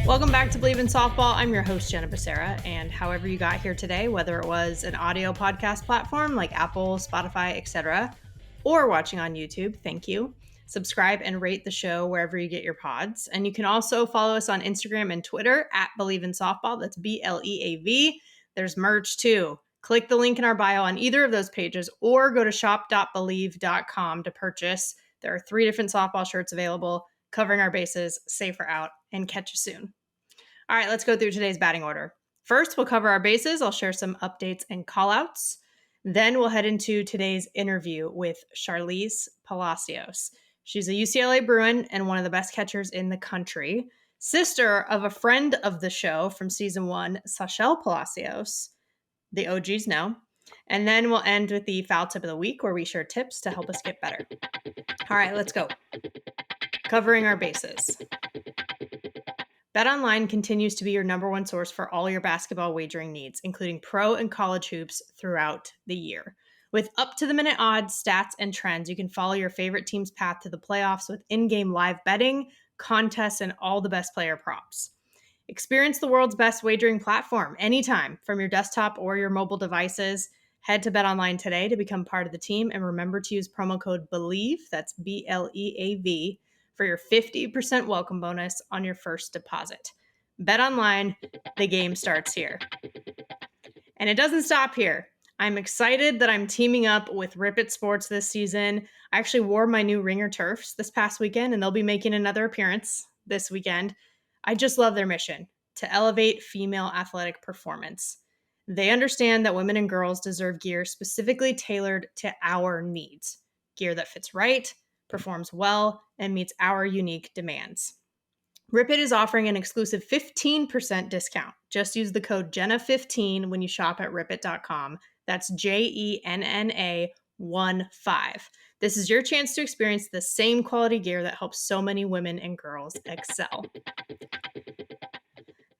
Welcome back to Bleav in Softball. I'm your host, Jenna, and however you got here today, whether it was an audio podcast platform like Apple, Spotify, etc., or watching on YouTube, thank you. Subscribe and rate the show wherever you get your pods. And you can also follow us on Instagram and Twitter at Bleav in Softball. That's BLEAV. There's merch too. Click the link in our bio on either of those pages or go to shop.bleav.com to purchase. There are 3 different softball shirts available, covering our bases, safer out, and catch you soon. All right, let's go through today's batting order. First, we'll cover our bases. I'll share some updates and callouts. Then we'll head into today's interview with Sharlize Palacios. She's a UCLA Bruin and one of the best catchers in the country. Sister of a friend of the show from season 1, Sashel Palacios. The OGs know. And then we'll end with the foul tip of the week where we share tips to help us get better. All right, let's go. Covering our bases. BetOnline continues to be your number one source for all your basketball wagering needs, including pro and college hoops throughout the year. With up-to-the-minute odds, stats, and trends, you can follow your favorite team's path to the playoffs with in-game live betting, contests, and all the best player props. Experience the world's best wagering platform anytime from your desktop or your mobile devices. Head to BetOnline today to become part of the team, and remember to use promo code Bleav, that's BLEAV, for your 50% welcome bonus on your first deposit. BetOnline, the game starts here. And it doesn't stop here. I'm excited that I'm teaming up with Rip It Sports this season. I actually wore my new Ringer turfs this past weekend, and they'll be making another appearance this weekend. I just love their mission to elevate female athletic performance. They understand that women and girls deserve gear specifically tailored to our needs. Gear that fits right, performs well, and meets our unique demands. Rip It is offering an exclusive 15% discount. Just use the code Jenna15 when you shop at ripit.com. That's JENNA15. This is your chance to experience the same quality gear that helps so many women and girls excel.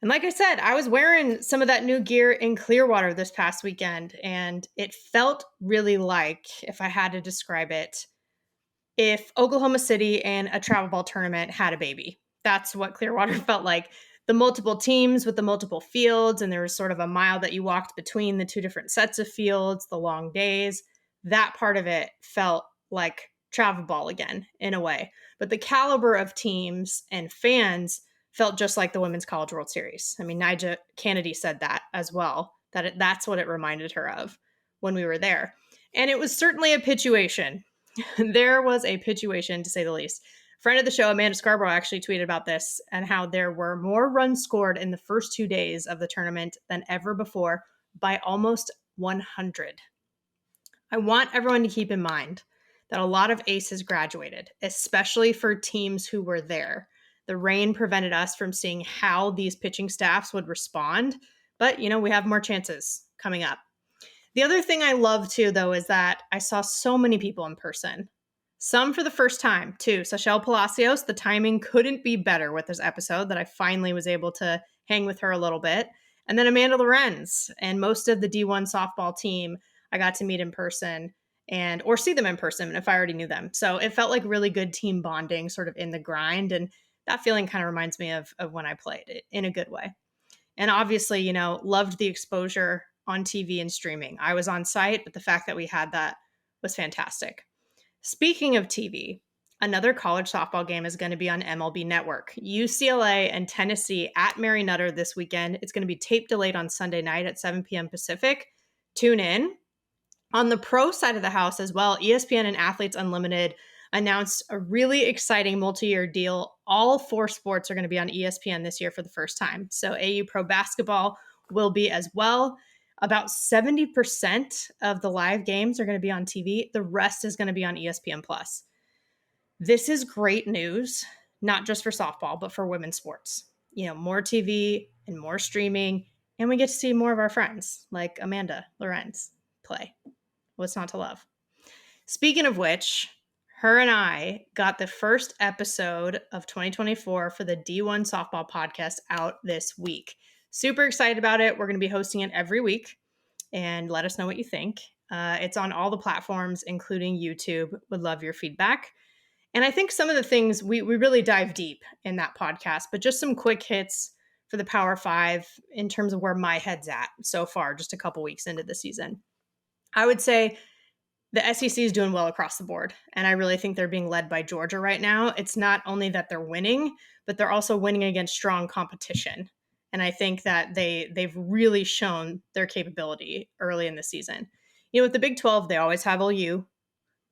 And like I said, I was wearing some of that new gear in Clearwater this past weekend, and it felt really like, if I had to describe it, if Oklahoma City and a travel ball tournament had a baby. That's what Clearwater felt like. The multiple teams with the multiple fields, and there was sort of a mile that you walked between the 2 different sets of fields, the long days. That part of it felt like travel ball again, in a way. But the caliber of teams and fans felt just like the Women's College World Series. I mean, Nyjah Kennedy said that as well, that's what it reminded her of when we were there. And it was certainly a pitchuation. There was a pitchuation, to say the least. Friend of the show, Amanda Scarborough, actually tweeted about this and how there were more runs scored in the first 2 days of the tournament than ever before by almost 100. I want everyone to keep in mind that a lot of aces graduated, especially for teams who were there. The rain prevented us from seeing how these pitching staffs would respond, but, we have more chances coming up. The other thing I love too, though, is that I saw so many people in person. Some for the first time, too. Sashel Palacios, the timing couldn't be better with this episode that I finally was able to hang with her a little bit. And then Amanda Lorenz and most of the D1 softball team I got to meet in person or see them in person if I already knew them. So it felt like really good team bonding sort of in the grind. And that feeling kind of reminds me of when I played it in a good way. And obviously, loved the exposure on TV and streaming. I was on site, but the fact that we had that was fantastic. Speaking of TV, another college softball game is going to be on MLB Network. UCLA and Tennessee at Mary Nutter this weekend. It's going to be tape delayed on Sunday night at 7 p.m. Pacific. Tune in. On the pro side of the house as well, ESPN and Athletes Unlimited announced a really exciting multi-year deal. All 4 sports are going to be on ESPN this year for the first time. So AU Pro Basketball will be as well. About 70% of the live games are going to be on TV. The rest is going to be on ESPN+. This is great news, not just for softball, but for women's sports. More TV and more streaming, and we get to see more of our friends like Amanda Lorenz play. What's not to love? Speaking of which, Her and I got the first episode of 2024 for the D1 softball podcast out this week. Super excited about it. We're going to be hosting it every week, and let us know what you think. It's on all the platforms, including YouTube. Would love your feedback. And I think some of the things we really dive deep in that podcast, but just some quick hits for the Power Five in terms of where my head's at so far, just a couple weeks into the season. I would say the SEC is doing well across the board, and I really think they're being led by Georgia right now. It's not only that they're winning, but they're also winning against strong competition. And I think that they've really shown their capability early in the season. With the Big 12, they always have OU.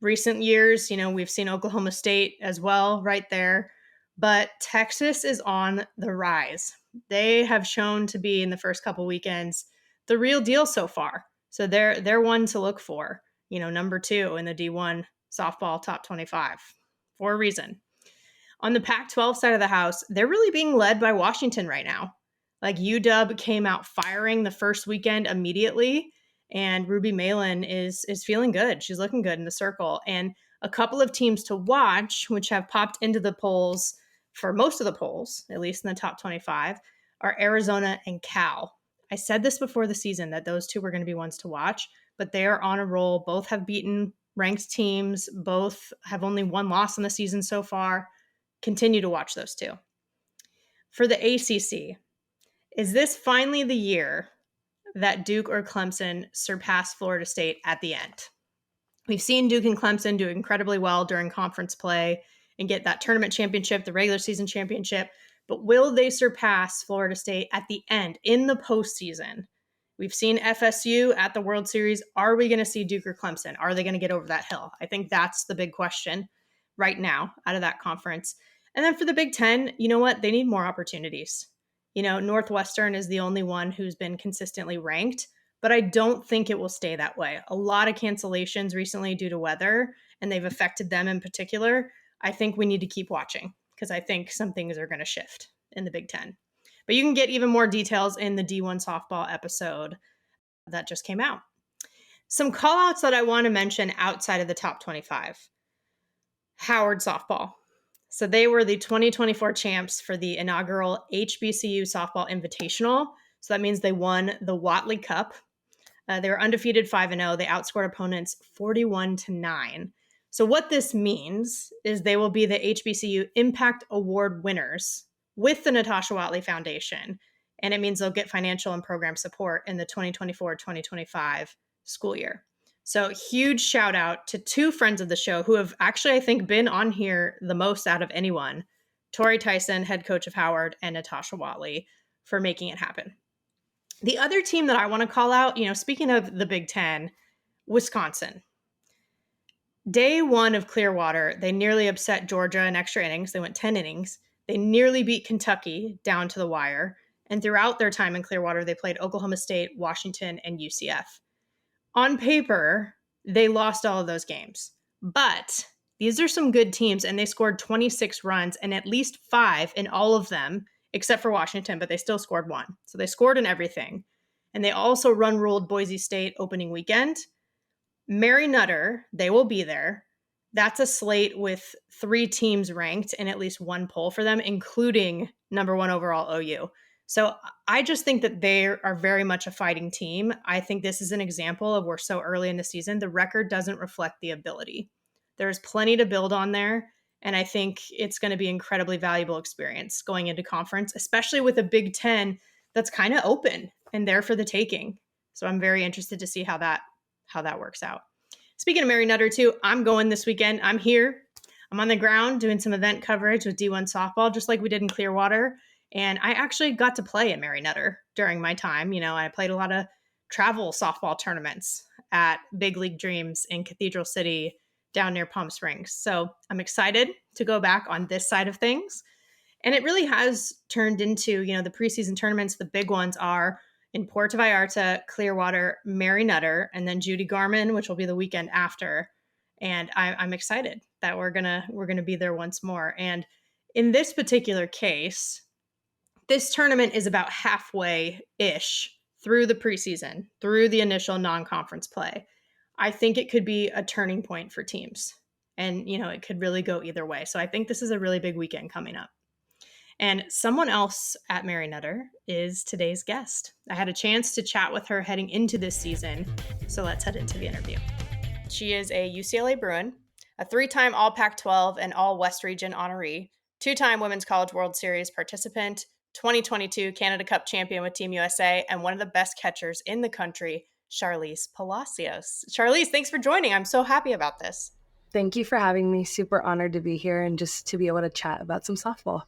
Recent years, we've seen Oklahoma State as well right there, but Texas is on the rise. They have shown to be in the first couple weekends the real deal so far. So they're one to look for, number 2 in the D1 softball top 25 for a reason. On the Pac-12 side of the house, they're really being led by Washington right now. Like UW came out firing the first weekend immediately, and Ruby Malin is feeling good. She's looking good in the circle. And a couple of teams to watch, which have popped into the polls for most of the polls, at least in the top 25, are Arizona and Cal. I said this before the season that those two were going to be ones to watch, but they are on a roll. Both have beaten ranked teams. Both have only one loss in the season so far. Continue to watch those two. For the ACC, is this finally the year that Duke or Clemson surpass Florida State at the end? We've seen Duke and Clemson do incredibly well during conference play and get that tournament championship, the regular season championship, but will they surpass Florida State at the end in the postseason? We've seen FSU at the World Series. Are we going to see Duke or Clemson? Are they going to get over that hill? I think that's the big question right now out of that conference. And then for the Big Ten, you know what? They need more opportunities. Northwestern is the only one who's been consistently ranked, but I don't think it will stay that way. A lot of cancellations recently due to weather, and they've affected them in particular. I think we need to keep watching because I think some things are going to shift in the Big Ten. But you can get even more details in the D1 softball episode that just came out. Some call-outs that I want to mention outside of the top 25. Howard softball. So they were the 2024 champs for the inaugural HBCU Softball Invitational. So that means they won the Watley Cup. They were undefeated 5-0. They outscored opponents 41-9. So what this means is they will be the HBCU Impact Award winners with the Natasha Watley Foundation. And it means they'll get financial and program support in the 2024-2025 school year. So huge shout out to two friends of the show who have actually, I think, been on here the most out of anyone. Tori Tyson, head coach of Howard, and Natasha Watley for making it happen. The other team that I want to call out, speaking of the Big Ten, Wisconsin. Day one of Clearwater, they nearly upset Georgia in extra innings. They went 10 innings. They nearly beat Kentucky down to the wire. And throughout their time in Clearwater, they played Oklahoma State, Washington, and UCF. On paper, they lost all of those games, but these are some good teams, and they scored 26 runs and at least 5 in all of them, except for Washington, but they still scored 1. So they scored in everything. And they also run-ruled Boise State opening weekend. Mary Nutter, they will be there. That's a slate with 3 teams ranked and at least 1 poll for them, including number 1 overall OU. So I just think that they are very much a fighting team. I think this is an example of we're so early in the season. The record doesn't reflect the ability. There's plenty to build on there. And I think it's going to be incredibly valuable experience going into conference, especially with a Big Ten that's kind of open and there for the taking. So I'm very interested to see how that works out. Speaking of Mary Nutter too, I'm going this weekend. I'm here. I'm on the ground doing some event coverage with D1 softball, just like we did in Clearwater. And I actually got to play at Mary Nutter during my time. I played a lot of travel softball tournaments at Big League Dreams in Cathedral City down near Palm Springs. So I'm excited to go back on this side of things. And it really has turned into, the preseason tournaments. The big ones are in Puerto Vallarta, Clearwater, Mary Nutter, and then Judy Garman, which will be the weekend after. And I'm excited that we're gonna be there once more. And in this particular case, this tournament is about halfway-ish through the preseason, through the initial non-conference play. I think it could be a turning point for teams. And, it could really go either way. So I think this is a really big weekend coming up. And someone else at Mary Nutter is today's guest. I had a chance to chat with her heading into this season. So let's head into the interview. She is a UCLA Bruin, a 3-time All Pac-12 and All West Region honoree, 2-time Women's College World Series participant, 2022 Canada Cup champion with Team USA, and one of the best catchers in the country, Sharlize Palacios. Sharlize, thanks for joining. I'm so happy about this. Thank you for having me. Super honored to be here and just to be able to chat about some softball.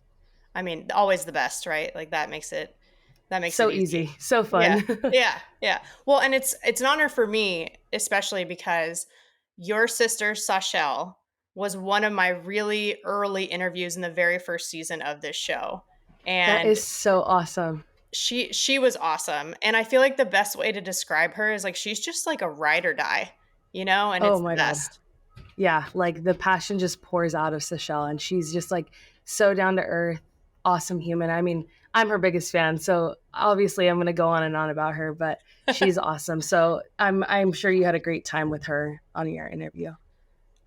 I mean, always the best, right? Like that makes it so it easy. So fun. Yeah. Well, and it's an honor for me, especially because your sister Sashel was one of my really early interviews in the very first season of this show. And that is so awesome. She was awesome. And I feel like the best way to describe her is like she's just like a ride or die, and it's the best. God. Yeah, like the passion just pours out of Sashel, and she's just like so down to earth, awesome human. I mean, I'm her biggest fan, so obviously I'm going to go on and on about her, but she's awesome. So I'm sure you had a great time with her on your interview.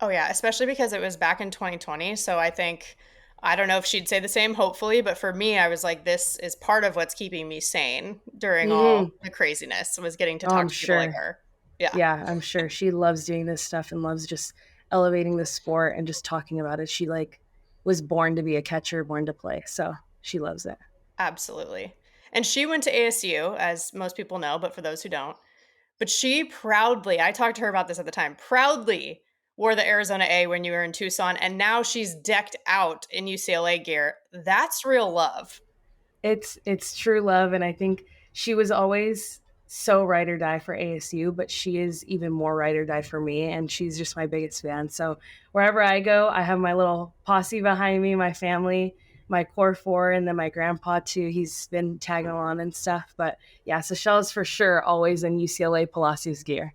Oh yeah, especially because it was back in 2020. So I don't know if she'd say the same, hopefully, but for me, I was like, this is part of what's keeping me sane during all the craziness, was getting to talk to people like her. Yeah, I'm sure she loves doing this stuff and loves just elevating the sport and just talking about it. She was born to be a catcher, born to play. So she loves it. Absolutely. And she went to ASU, as most people know, but for those who don't, but she proudly, I talked to her about this at the time, proudly wore the Arizona A when you were in Tucson. And now she's decked out in UCLA gear. That's real love. It's true love. And I think she was always so ride or die for ASU, but she is even more ride or die for me, and she's just my biggest fan. So wherever I go, I have my little posse behind me, my family, my core 4, and then my grandpa too. He's been tagging along and stuff. But yeah, Sashel is for sure always in UCLA Palacios gear.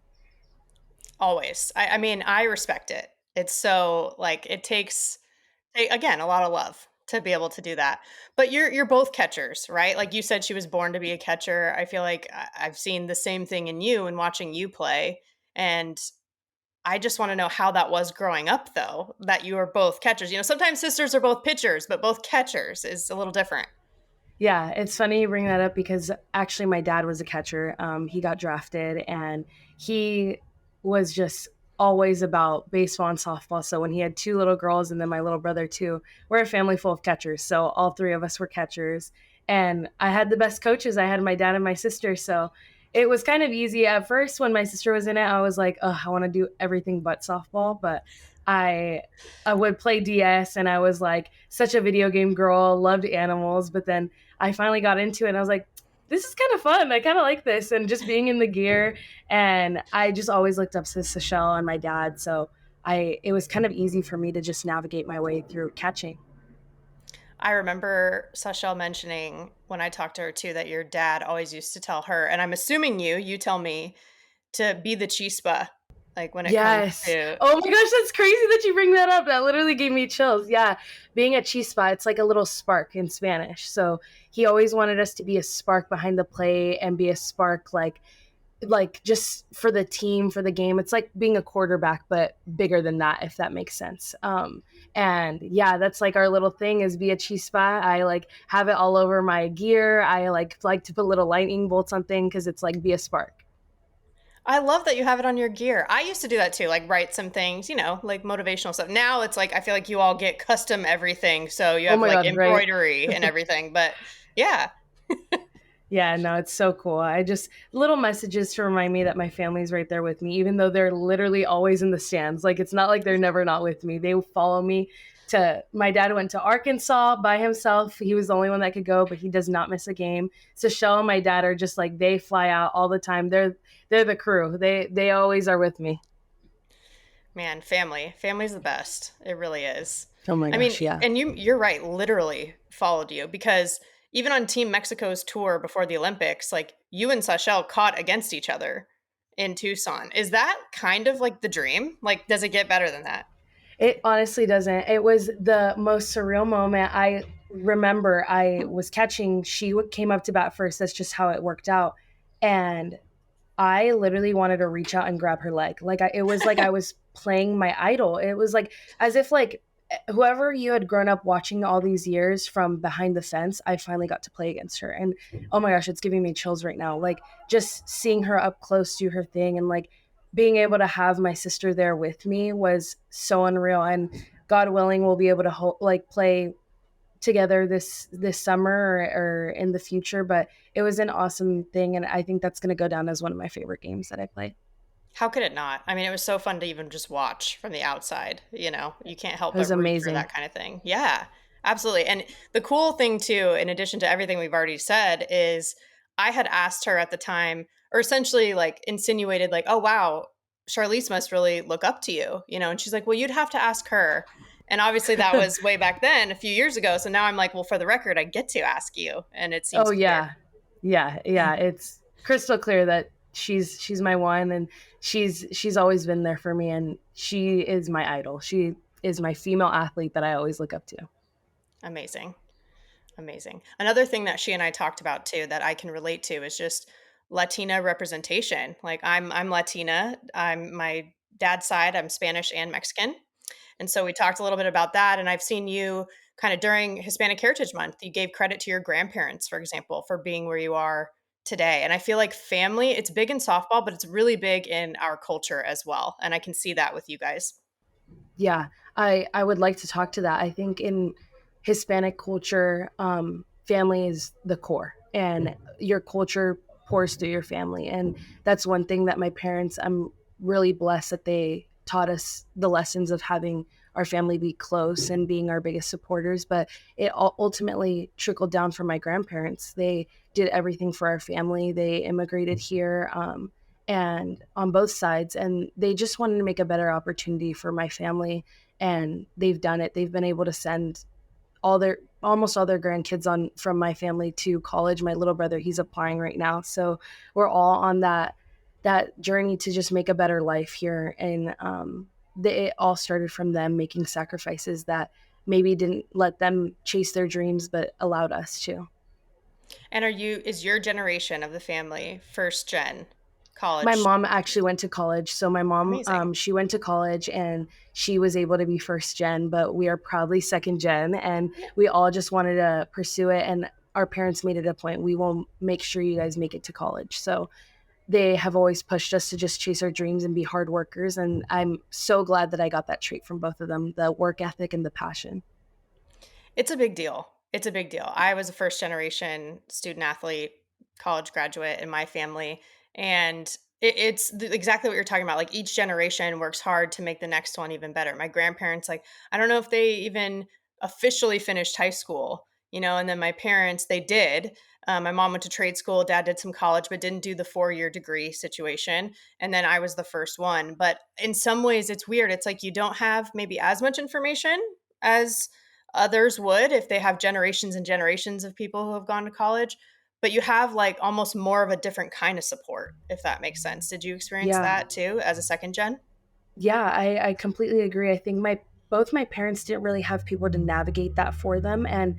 Always. I mean, I respect it. It's so like it takes, again, a lot of love to be able to do that. But you're both catchers, right? Like you said, she was born to be a catcher. I feel like I've seen the same thing in you and watching you play. And I just want to know how that was growing up, though, that you are both catchers. Sometimes sisters are both pitchers, but both catchers is a little different. Yeah, it's funny you bring that up because actually my dad was a catcher. He got drafted, and he was just always about baseball and softball. So when he had 2 little girls and then my little brother too, we're a family full of catchers. So all 3 of us were catchers, and I had the best coaches. I had my dad and my sister. So it was kind of easy at first. When my sister was in it, I was like, I want to do everything but softball. But I would play DS, and I was like such a video game girl, loved animals. But then I finally got into it, and I was like, this is kind of fun. I kind of like this, and just being in the gear. And I just always looked up to Sashel and my dad. So it was kind of easy for me to just navigate my way through catching. I remember Sashel mentioning when I talked to her too, that your dad always used to tell her, and I'm assuming you tell me, to be the Chispa. Like when it comes to... Oh my gosh, that's crazy that you bring that up. That literally gave me chills. Yeah. Being a Chispa, it's like a little spark in Spanish. So he always wanted us to be a spark behind the plate and be a spark like just for the team, for the game. It's like being a quarterback, but bigger than that, if that makes sense. And yeah, that's like our little thing is be a Chispa. I like have it all over my gear. I like to put little lightning bolts on things because it's like be a spark. I love that you have it on your gear. I used to do that too, like write some things, like motivational stuff. Now it's like I feel like you all get custom everything. So you have embroidery and everything. But yeah. Yeah, no, it's so cool. I just little messages to remind me that my family's right there with me, even though they're literally always in the stands. Like it's not like they're never not with me. They follow me my dad went to Arkansas by himself. He was the only one that could go, but he does not miss a game. Sashel and my dad are just like, they fly out all the time. They're the crew. They always are with me. Man, family's the best. It really is. Oh my gosh, yeah. And you're right, literally followed you, because even on Team Mexico's tour before the Olympics, like you and Sashel caught against each other in Tucson. Is that kind of like the dream? Like, does it get better than that? It honestly doesn't. It was the most surreal moment. I remember I was catching. She came up to bat first. That's just how it worked out. And I literally wanted to reach out and grab her leg. It was like I was playing my idol. It was like as if like whoever you had grown up watching all these years from behind the fence, I finally got to play against her. And oh my gosh, it's giving me chills right now. Like just seeing her up close do her thing, and like being able to have my sister there with me was so unreal. And God willing, we'll be able to like play together this summer or in the future. But it was an awesome thing, and I think that's going to go down as one of my favorite games that I play. How could it not? I mean, it was so fun to even just watch from the outside, you can't help It was but root for amazing. that kind of thing. Yeah, absolutely. And the cool thing too, in addition to everything we've already said, is I had asked her at the time, or essentially like insinuated, like, oh wow, Charlize must really look up to you, and she's like, well, you'd have to ask her. And obviously that was way back then, a few years ago. So now I'm like, well, for the record, I get to ask you. And it Oh seems clear. yeah. Yeah. It's crystal clear that she's my one, and she's always been there for me, and she is my idol. She is my female athlete that I always look up to. Amazing. Amazing. Another thing that she and I talked about too that I can relate to is just Latina representation. Like I'm Latina. I'm my dad's side, I'm Spanish and Mexican. And so we talked a little bit about that, and I've seen you kind of during Hispanic Heritage Month, you gave credit to your grandparents, for example, for being where you are today. And I feel like family, it's big in softball, but it's really big in our culture as well. And I can see that with you guys. Yeah, I would like to talk to that. I think in Hispanic culture, family is the core, and your culture pours through your family, and that's one thing that my parents. I'm really blessed that they taught us the lessons of having our family be close and being our biggest supporters. But it ultimately trickled down from my grandparents. They did everything for our family. They immigrated here. And on both sides, and they just wanted to make a better opportunity for my family, and they've done it. They've been able to send almost all their grandkids on from my family to college. My little brother, he's applying right now, so we're all on that journey to just make a better life here. And it all started from them making sacrifices that maybe didn't let them chase their dreams but allowed us to. And is your generation of the family first gen My college? mom actually went to college. So my mom, Amazing. she went to college and she was able to be first gen, but we are probably second gen, and Yeah. we all just wanted to pursue it. And our parents made it a point. We will make sure you guys make it to college. So they have always pushed us to just chase our dreams and be hard workers. And I'm so glad that I got that trait from both of them, the work ethic and the passion. It's a big deal. It's a big deal. I was a first generation student athlete, college graduate in my family, and exactly what you're talking about. Like each generation works hard to make the next one even better. My grandparents, like, I don't know if they even officially finished high school, and then my parents, they did. My mom went to trade school, dad did some college, but didn't do the 4-year degree situation. And then I was the first one. But in some ways, it's weird. It's like you don't have maybe as much information as others would if they have generations and generations of people who have gone to college, but you have like almost more of a different kind of support, if that makes sense. Did you experience Yeah. that too as a second gen? Yeah, I completely agree. I think both my parents didn't really have people to navigate that for them, and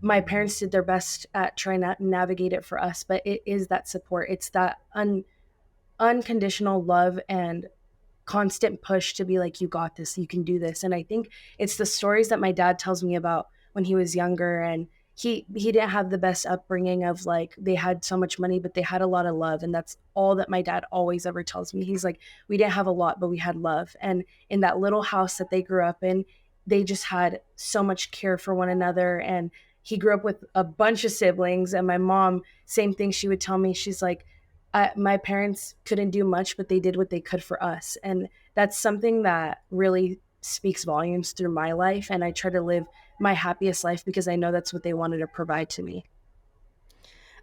my parents did their best at trying to navigate it for us. But it is that support. It's that unconditional love and constant push to be like, you got this, you can do this. And I think it's the stories that my dad tells me about when he was younger, and he didn't have the best upbringing of like they had so much money, but they had a lot of love. And that's all that my dad always ever tells me. He's like, we didn't have a lot, but we had love. And in that little house that they grew up in, they just had so much care for one another. And he grew up with a bunch of siblings, and my mom, same thing. She would tell me, she's like, my parents couldn't do much, but they did what they could for us. And that's something that really speaks volumes through my life. And I try to live my happiest life because I know that's what they wanted to provide to me.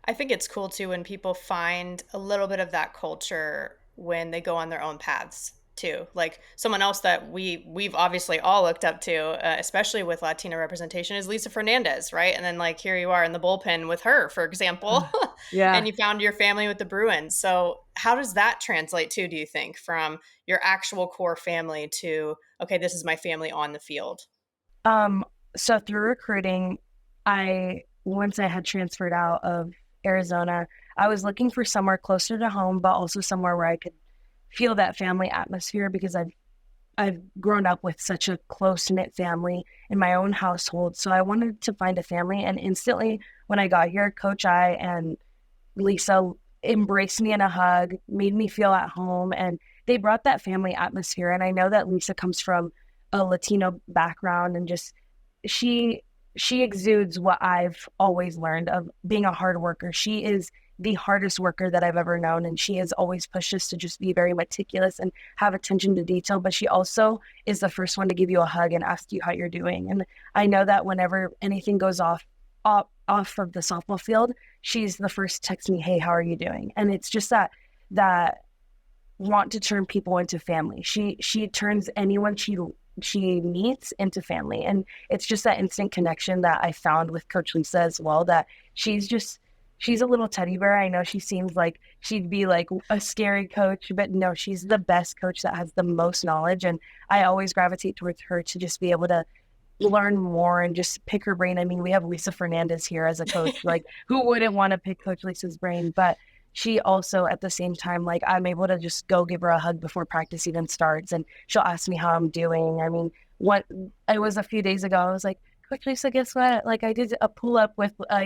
I think it's cool too when people find a little bit of that culture when they go on their own paths too. Like someone else that we've obviously all looked up to, especially with Latina representation, is Lisa Fernandez, right? And then like here you are in the bullpen with her, for example, and Yeah. you found your family with the Bruins. So how does that translate to? Do you think from your actual core family to okay, this is my family on the field? Um, so through recruiting, once I had transferred out of Arizona, I was looking for somewhere closer to home, but also somewhere where I could feel that family atmosphere because I've I've grown up with such a close-knit family in my own household. So I wanted to find a family. And instantly when I got here, Coach I and Lisa embraced me in a hug, made me feel at home, and they brought that family atmosphere. And I know that Lisa comes from a Latino background, and just she she exudes what I've always learned of being a hard worker. She is the hardest worker that I've ever known, and she has always pushed us to just be very meticulous and have attention to detail. But she also is the first one to give you a hug and ask you how you're doing. And I know that whenever anything goes off of the softball field, she's the first to text me, "Hey, how are you doing?" And it's just that want to turn people into family. She turns anyone she meets into family. And it's just that instant connection that I found with Coach Lisa as well, that she's a little teddy bear. I know she seems like she'd be like a scary coach, but no, she's the best coach that has the most knowledge. And I always gravitate towards her to just be able to learn more and just pick her brain. I mean, we have Lisa Fernandez here as a coach. Like, who wouldn't want to pick Coach Lisa's brain? But she also, at the same time, like, I'm able to just go give her a hug before practice even starts, and she'll ask me how I'm doing. I mean, what it was a few days ago, I was like, "Coach Lisa, guess what? Like, I did a pull up with a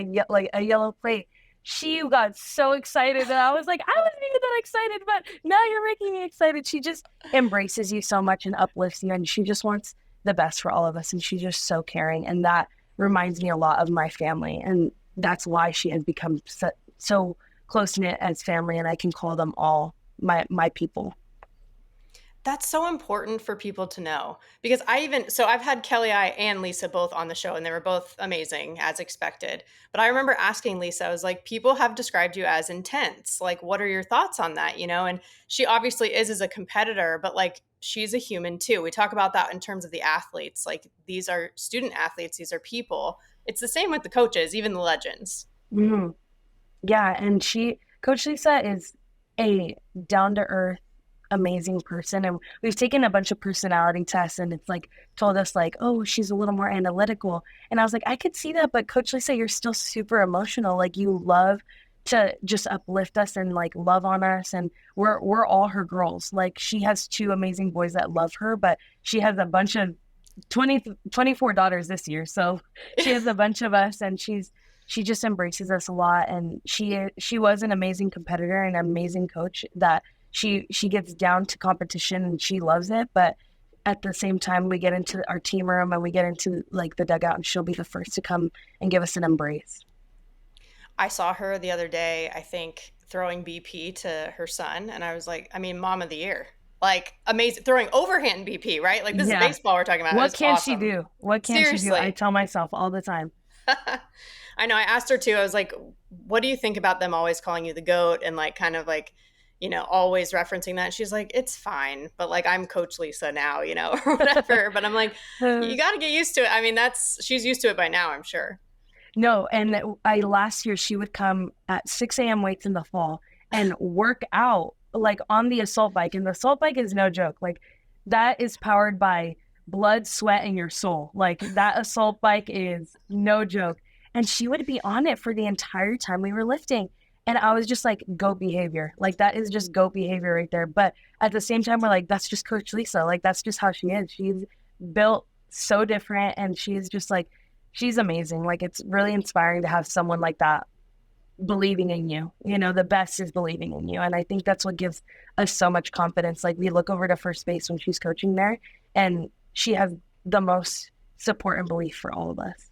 yellow plate." She got so excited, and I was like, I wasn't even that excited, but now you're making me excited. She just embraces you so much and uplifts you, and she just wants the best for all of us, and she's just so caring. And that reminds me a lot of my family, and that's why she has become so close-knit as family, and I can call them all my people. That's so important for people to know, because I've had Kelly I and Lisa both on the show, and they were both amazing as expected. But I remember asking Lisa, I was like, people have described you as intense. Like, what are your thoughts on that? And she obviously is as a competitor, but like, she's a human too. We talk about that in terms of the athletes. Like, these are student athletes, these are people. It's the same with the coaches, even the legends. Mm-hmm. Yeah, and Coach Lisa is a down-to-earth, amazing person. And we've taken a bunch of personality tests, and it's like told us like, oh, she's a little more analytical. And I was like, I could see that, but Coach Lisa, you're still super emotional. Like, you love to just uplift us and like love on us. And we're all her girls. Like, she has two amazing boys that love her, but she has a bunch of 24 daughters this year. So she has a bunch of us, and she just embraces us a lot. And she was an amazing competitor and an amazing coach that she gets down to competition and she loves it. But at the same time, we get into our team room and we get into like the dugout, and she'll be the first to come and give us an embrace. I saw her the other day, I think, throwing BP to her son. And I was like, I mean, mom of the year. Like, amazing. Throwing overhand BP, right? Like, this is baseball we're talking about. What can she do? What can she do? I tell myself all the time. I know. I asked her too. I was like, what do you think about them always calling you the GOAT and like kind of like, always referencing that? She's like, it's fine. But like, I'm Coach Lisa now, or whatever. But I'm like, you got to get used to it. I mean, she's used to it by now, I'm sure. No. And last year she would come at 6 a.m. weights in the fall and work out like on the assault bike. And the assault bike is no joke. Like, that is powered by blood, sweat, and your soul. Like, that assault bike is no joke. And she would be on it for the entire time we were lifting. And I was just like, goat behavior. Like, that is just goat behavior right there. But at the same time, we're like, that's just Coach Lisa. Like, that's just how she is. She's built so different, and she's just like, she's amazing. Like, it's really inspiring to have someone like that believing in you. The best is believing in you. And I think that's what gives us so much confidence. Like, we look over to first base when she's coaching there, and she has the most support and belief for all of us.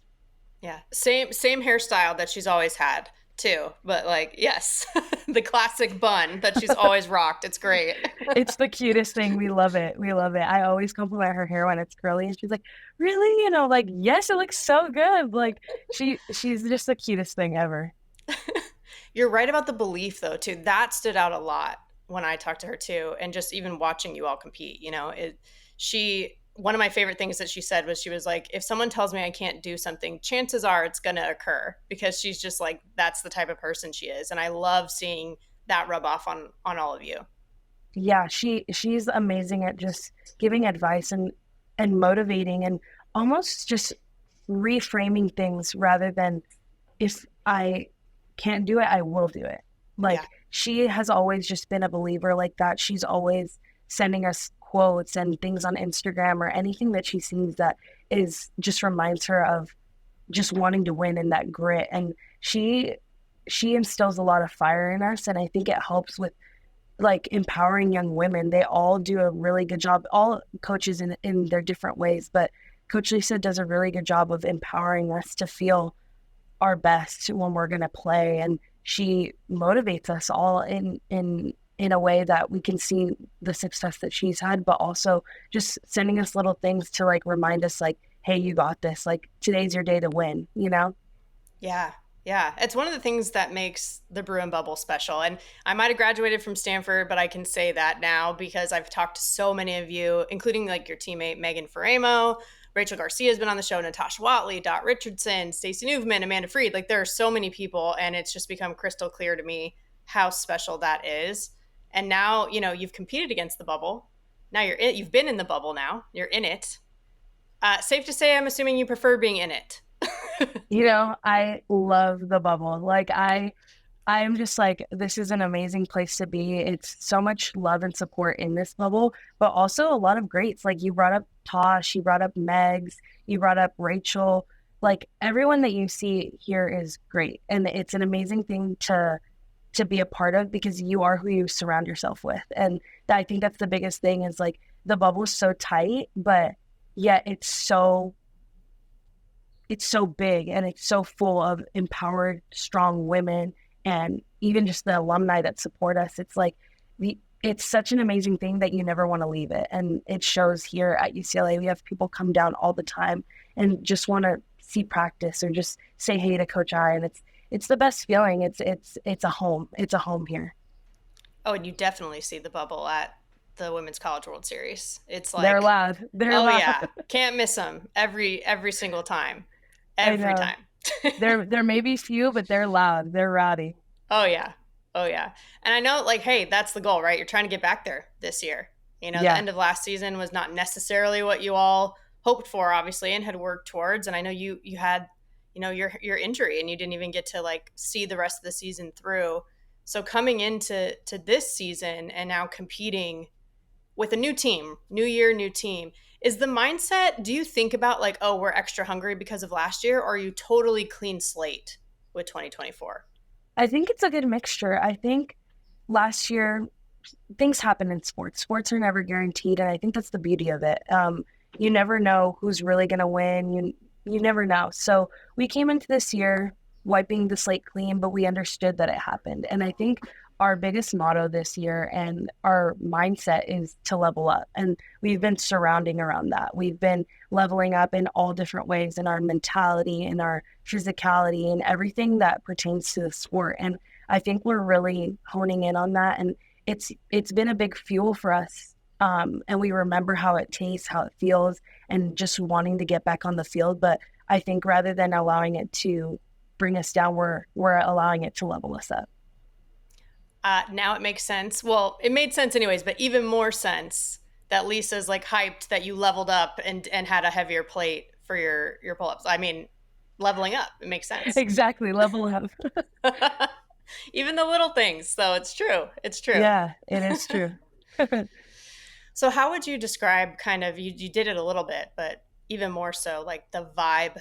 Yeah. Same hairstyle that she's always had too. But like, yes, the classic bun that she's always rocked. It's great. It's the cutest thing. We love it. We love it. I always compliment her hair when it's curly, and she's like, really? Like, yes, it looks so good. Like, she's just the cutest thing ever. You're right about the belief though, too. That stood out a lot when I talked to her too. And just even watching you all compete, one of my favorite things that she said was, she was like, if someone tells me I can't do something, chances are it's going to occur, because she's just like, that's the type of person she is. And I love seeing that rub off on all of you. Yeah, she's amazing at just giving advice and motivating, and almost just reframing things, rather than, if I can't do it, I will do it. Like, yeah. She has always just been a believer like that. She's always sending us quotes and things on Instagram or anything that she sees that is just reminds her of just wanting to win and that grit. And she instills a lot of fire in us, and I think it helps with like empowering young women. They all do a really good job, all coaches in their different ways, but Coach Lisa does a really good job of empowering us to feel our best when we're going to play. And she motivates us all in a way that we can see the success that she's had, but also just sending us little things to like remind us like, hey, you got this. Like today's your day to win, you know? Yeah. Yeah. It's one of the things that makes the Bruin bubble special. And I might have graduated from Stanford, but I can say that now because I've talked to so many of you, including like your teammate, Megan Faramo. Rachel Garcia has been on the show, Natasha Watley, Dot Richardson, Stacey Newman, Amanda Freed. Like there are so many people, and it's just become crystal clear to me how special that is. And now, you know, you've competed against the bubble. Now you've been in the bubble now. You're in it. Safe to say, I'm assuming you prefer being in it. You know, I love the bubble. Like I'm just like, this is an amazing place to be. It's so much love and support in this bubble, but also a lot of greats. Like you brought up Tosh, you brought up Megs, you brought up Rachel. Like everyone that you see here is great. And it's an amazing thing to be a part of because you are who you surround yourself with. And I think that's the biggest thing is like the bubble is so tight, but yet it's so big and it's so full of empowered, strong women and even just the alumni that support us. It's like it's such an amazing thing that you never want to leave it. And it shows here at UCLA. We have people come down all the time and just want to see practice or just say hey to Coach I. And it's the best feeling. It's a home. It's a home here. Oh, and you definitely see the bubble at the Women's College World Series. It's like they're loud. They're loud. Yeah, can't miss them every single time. Every time. There may be few, but they're loud. They're rowdy. Oh yeah. And I know like, hey, that's the goal, right? You're trying to get back there this year. You know, The end of last season was not necessarily what you all hoped for, obviously, and had worked towards. And I know you had, you know, your injury and you didn't even get to like see the rest of the season through. So coming into this season and now competing with a new team, new year, new team, is the mindset, do you think about like, oh, we're extra hungry because of last year, or are you totally clean slate with 2024? I think it's a good mixture. I think last year things happen in sports. Sports are never guaranteed, and I think that's the beauty of it. You never know who's really going to win. You never know. So we came into this year wiping the slate clean, but we understood that it happened. And I think our biggest motto this year and our mindset is to level up. And we've been surrounding around that. We've been leveling up in all different ways in our mentality, in our physicality, and everything that pertains to the sport. And I think we're really honing in on that. And it's been a big fuel for us. And we remember how it tastes, how it feels, and just wanting to get back on the field. But I think rather than allowing it to bring us down, we're allowing it to level us up. Now it makes sense. Well, it made sense anyways, but even more sense that Lisa's like hyped that you leveled up and had a heavier plate for your pull-ups. I mean, leveling up, it makes sense. Exactly, level up. Even the little things. So it's true. It's true. Yeah, it is true. So how would you describe kind of, you did it a little bit, but even more so like the vibe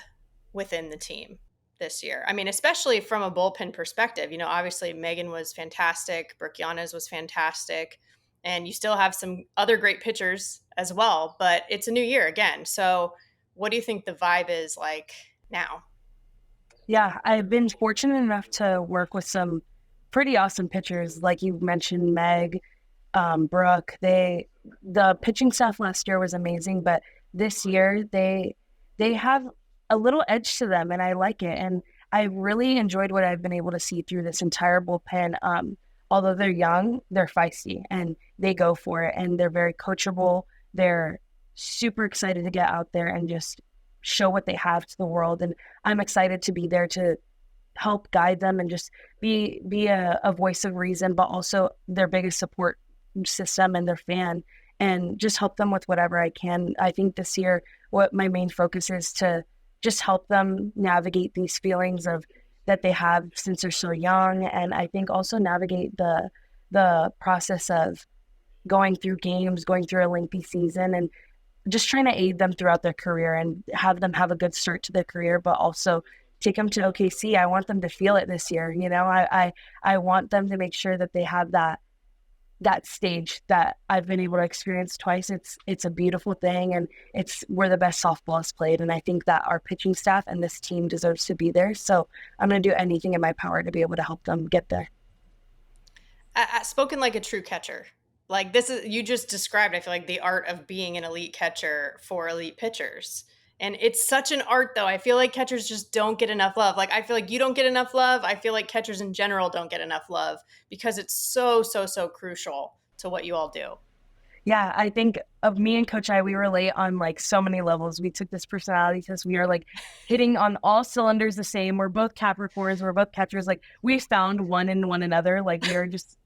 within the team this year? I mean, especially from a bullpen perspective, you know, obviously Megan was fantastic. Brooke Yanez was fantastic. And you still have some other great pitchers as well, but it's a new year again. So what do you think the vibe is like now? Yeah, I've been fortunate enough to work with some pretty awesome pitchers. Like you mentioned, Meg, Brooke, the pitching staff last year was amazing, but this year they have a little edge to them, and I like it. And I really enjoyed what I've been able to see through this entire bullpen. Although they're young, they're feisty and they go for it, and they're very coachable. They're super excited to get out there and just show what they have to the world. And I'm excited to be there to help guide them and just be a voice of reason, but also their biggest support system and their fan, and just help them with whatever I can. I think this year, what my main focus is to just help them navigate these feelings of that they have since they're so young. And I think also navigate the process of going through games, going through a lengthy season, and just trying to aid them throughout their career and have them have a good start to their career, but also take them to OKC. I want them to feel it this year. I want them to make sure that they have that stage that I've been able to experience twice. It's a beautiful thing, and it's where the best softball is played. And I think that our pitching staff and this team deserves to be there. So I'm going to do anything in my power to be able to help them get there. Spoken like a true catcher. Like this is you just described, I feel like the art of being an elite catcher for elite pitchers. And it's such an art though. I feel like catchers just don't get enough love. Like I feel like you don't get enough love. I feel like catchers in general don't get enough love because it's so crucial to what you all do. Yeah, I think of me and Coach I, we relate on like so many levels. We took this personality test. We are like hitting on all cylinders the same. We're both Capricorns. We're both catchers. Like we found one in one another. Like we are just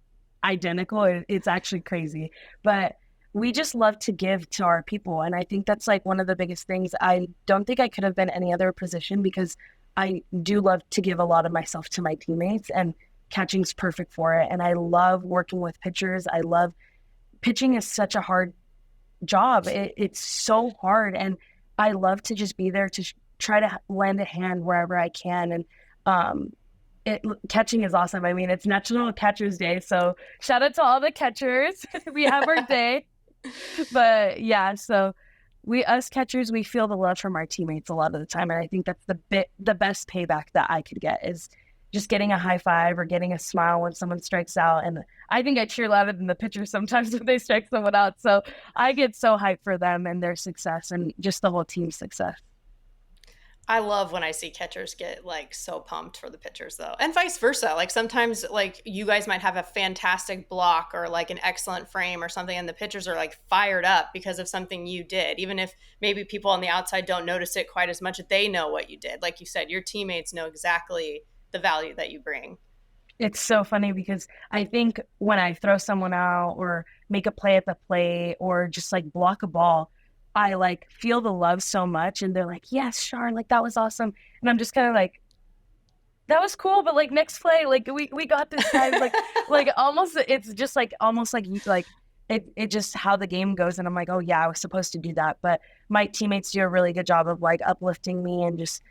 identical. It's actually crazy. But we just love to give to our people. And I think that's like one of the biggest things. I don't think I could have been any other position because I do love to give a lot of myself to my teammates, and catching's perfect for it. And I love working with pitchers. I love pitching is such a hard job. It's so hard. And I love to just be there to try to lend a hand wherever I can. And catching is awesome. I mean, it's National Catchers Day. So shout out to all the catchers. We have our day. But yeah, so us catchers, we feel the love from our teammates a lot of the time. And I think that's the best payback that I could get is just getting a high five or getting a smile when someone strikes out. And I think I cheer louder than the pitcher sometimes when they strike someone out. So I get so hyped for them and their success and just the whole team's success. I love when I see catchers get like so pumped for the pitchers though. And vice versa. Like sometimes like you guys might have a fantastic block or like an excellent frame or something and the pitchers are like fired up because of something you did. Even if maybe people on the outside don't notice it quite as much, they know what you did. Like you said, your teammates know exactly the value that you bring. It's so funny because I think when I throw someone out or make a play at the plate or just like block a ball, I like feel the love so much and they're like, yes, Shar, like that was awesome. And I'm just kind of like, that was cool, but like next play, like we got this guy, like almost it's just like almost like it just how the game goes. And I'm like, oh yeah, I was supposed to do that. But my teammates do a really good job of like uplifting me and just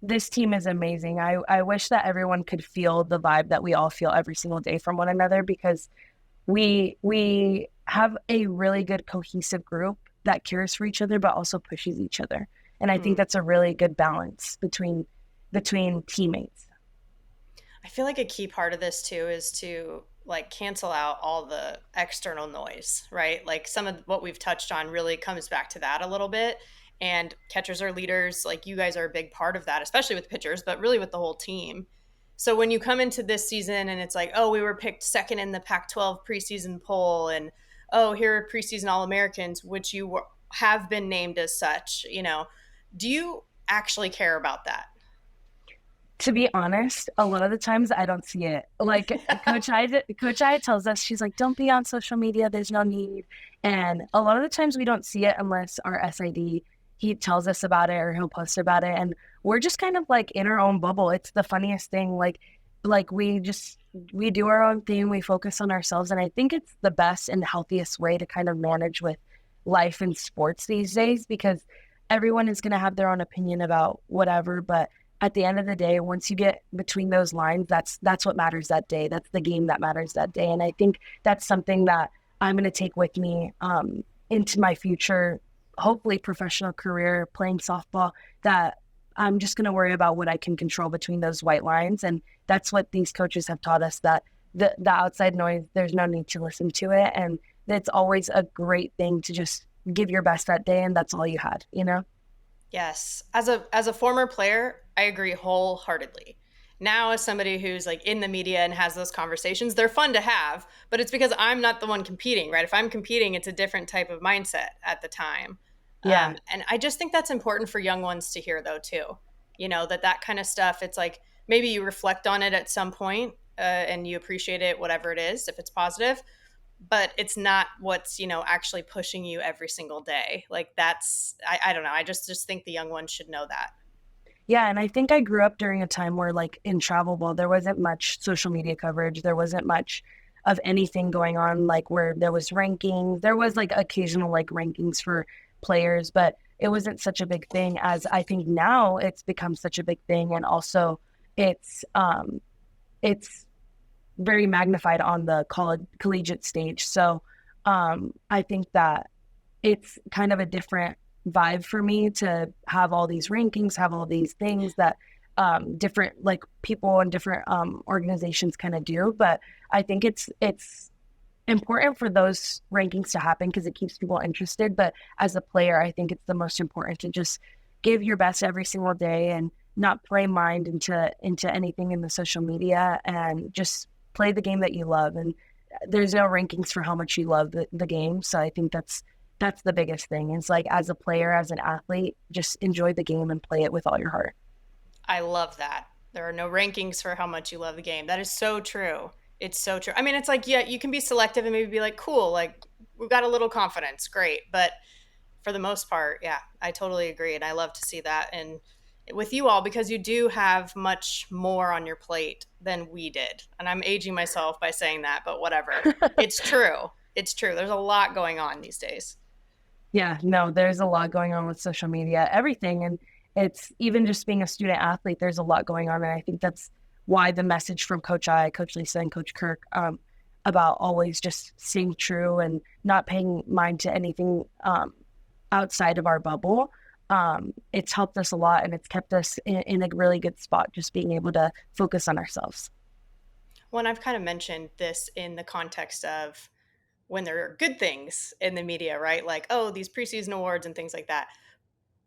this team is amazing. I wish that everyone could feel the vibe that we all feel every single day from one another because we have a really good cohesive group that cares for each other but also pushes each other. And I think that's a really good balance between teammates. I feel like a key part of this too is to like cancel out all the external noise, right? Like some of what we've touched on really comes back to that a little bit. And catchers are leaders. Like you guys are a big part of that, especially with pitchers, but really with the whole team. So when you come into this season and it's like, oh, we were picked second in the Pac-12 preseason poll and oh, here are preseason All-Americans, which have been named as such, do you actually care about that? To be honest, a lot of the times I don't see it. Like Coach I tells us, she's like, don't be on social media. There's no need. And a lot of the times we don't see it unless our SID, he tells us about it or he'll post about it. And we're just kind of like in our own bubble. It's the funniest thing. Like we do our own thing. We focus on ourselves. And I think it's the best and healthiest way to kind of manage with life and sports these days because everyone is going to have their own opinion about whatever. But at the end of the day, once you get between those lines, that's what matters that day. That's the game that matters that day. And I think that's something that I'm going to take with me into my future, hopefully professional career playing softball, that I'm just going to worry about what I can control between those white lines. And that's what these coaches have taught us, that the outside noise, there's no need to listen to it. And it's always a great thing to just give your best that day. And that's all you had, Yes. As a former player, I agree wholeheartedly. Now, as somebody who's like in the media and has those conversations, they're fun to have, but it's because I'm not the one competing, right? If I'm competing, it's a different type of mindset at the time. Yeah. And I just think that's important for young ones to hear though, too, that kind of stuff. It's like, maybe you reflect on it at some point and you appreciate it, whatever it is, if it's positive, but it's not what's, actually pushing you every single day. Like I don't know. I just think the young ones should know that. Yeah, and I think I grew up during a time where, like, in travel ball, there wasn't much social media coverage. There wasn't much of anything going on, like where there was rankings. There was like occasional like rankings for players, but it wasn't such a big thing as I think now it's become such a big thing. And also it's very magnified on the collegiate stage. So I think that it's kind of a different vibe for me to have all these rankings, have all these things that different like people and different organizations kind of do. But I think it's important for those rankings to happen because it keeps people interested. But as a player, I think it's the most important to just give your best every single day and not play mind into anything in the social media, and just play the game that you love. And there's no rankings for how much you love the game. So I think that's the biggest thing. It's like, as a player, as an athlete, just enjoy the game and play it with all your heart. I love that. There are no rankings for how much you love the game. That is so true. It's so true. I mean, it's like, yeah, you can be selective and maybe be like, cool, like we've got a little confidence. Great. But for the most part, yeah, I totally agree. And I love to see that. And with you all, because you do have much more on your plate than we did. And I'm aging myself by saying that, but whatever. It's true. It's true. There's a lot going on these days. Yeah, no, there's a lot going on with social media, everything. And it's even just being a student athlete, there's a lot going on. And I think that's why the message from Coach I, Coach Lisa, and Coach Kirk about always just staying true and not paying mind to anything outside of our bubble. It's helped us a lot, and it's kept us in a really good spot, just being able to focus on ourselves. Well, and I've kind of mentioned this in the context of when there are good things in the media, right? Like, oh, these preseason awards and things like that.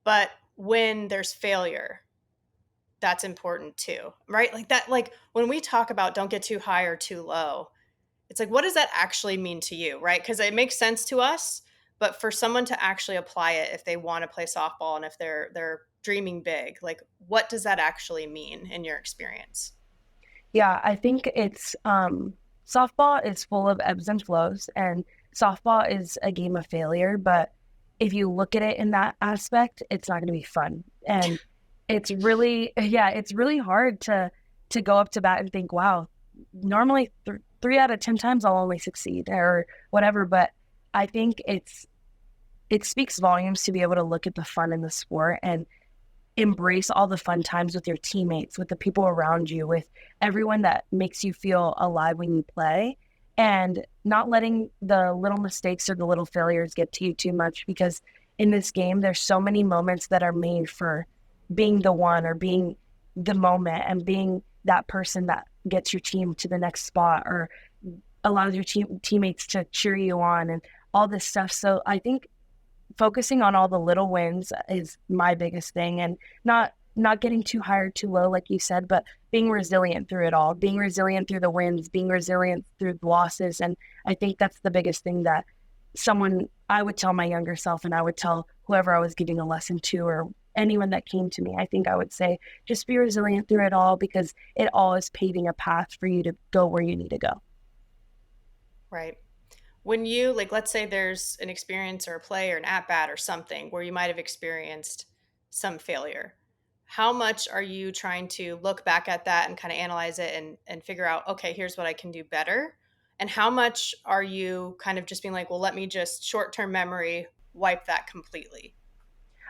But when there's failure, that's important too, right? Like that, like when we talk about don't get too high or too low, it's like, what does that actually mean to you, right? Because it makes sense to us, but for someone to actually apply it, if they want to play softball and if they're dreaming big, like what does that actually mean in your experience? Yeah, I think it's softball is full of ebbs and flows, and softball is a game of failure. But if you look at it in that aspect, it's not going to be fun. And it's really, yeah, it's really hard to go up to bat and think, wow, normally 3 out of 10 times I'll only succeed or whatever. But I think it speaks volumes to be able to look at the fun in the sport and embrace all the fun times with your teammates, with the people around you, with everyone that makes you feel alive when you play, and not letting the little mistakes or the little failures get to you too much, because in this game, there's so many moments that are made for being the one or being the moment and being that person that gets your team to the next spot or allows your teammates to cheer you on and all this stuff. So I think focusing on all the little wins is my biggest thing, and not getting too high or too low, like you said, but being resilient through it all, being resilient through the wins, being resilient through the losses. And I think that's the biggest thing that I would tell my younger self, and I would tell whoever I was giving a lesson to or anyone that came to me. I think I would say, just be resilient through it all, because it all is paving a path for you to go where you need to go. Right. When you, like, let's say there's an experience or a play or an at-bat or something where you might have experienced some failure, how much are you trying to look back at that and kind of analyze it and figure out, okay, here's what I can do better? And how much are you kind of just being like, well, let me just short-term memory wipe that completely?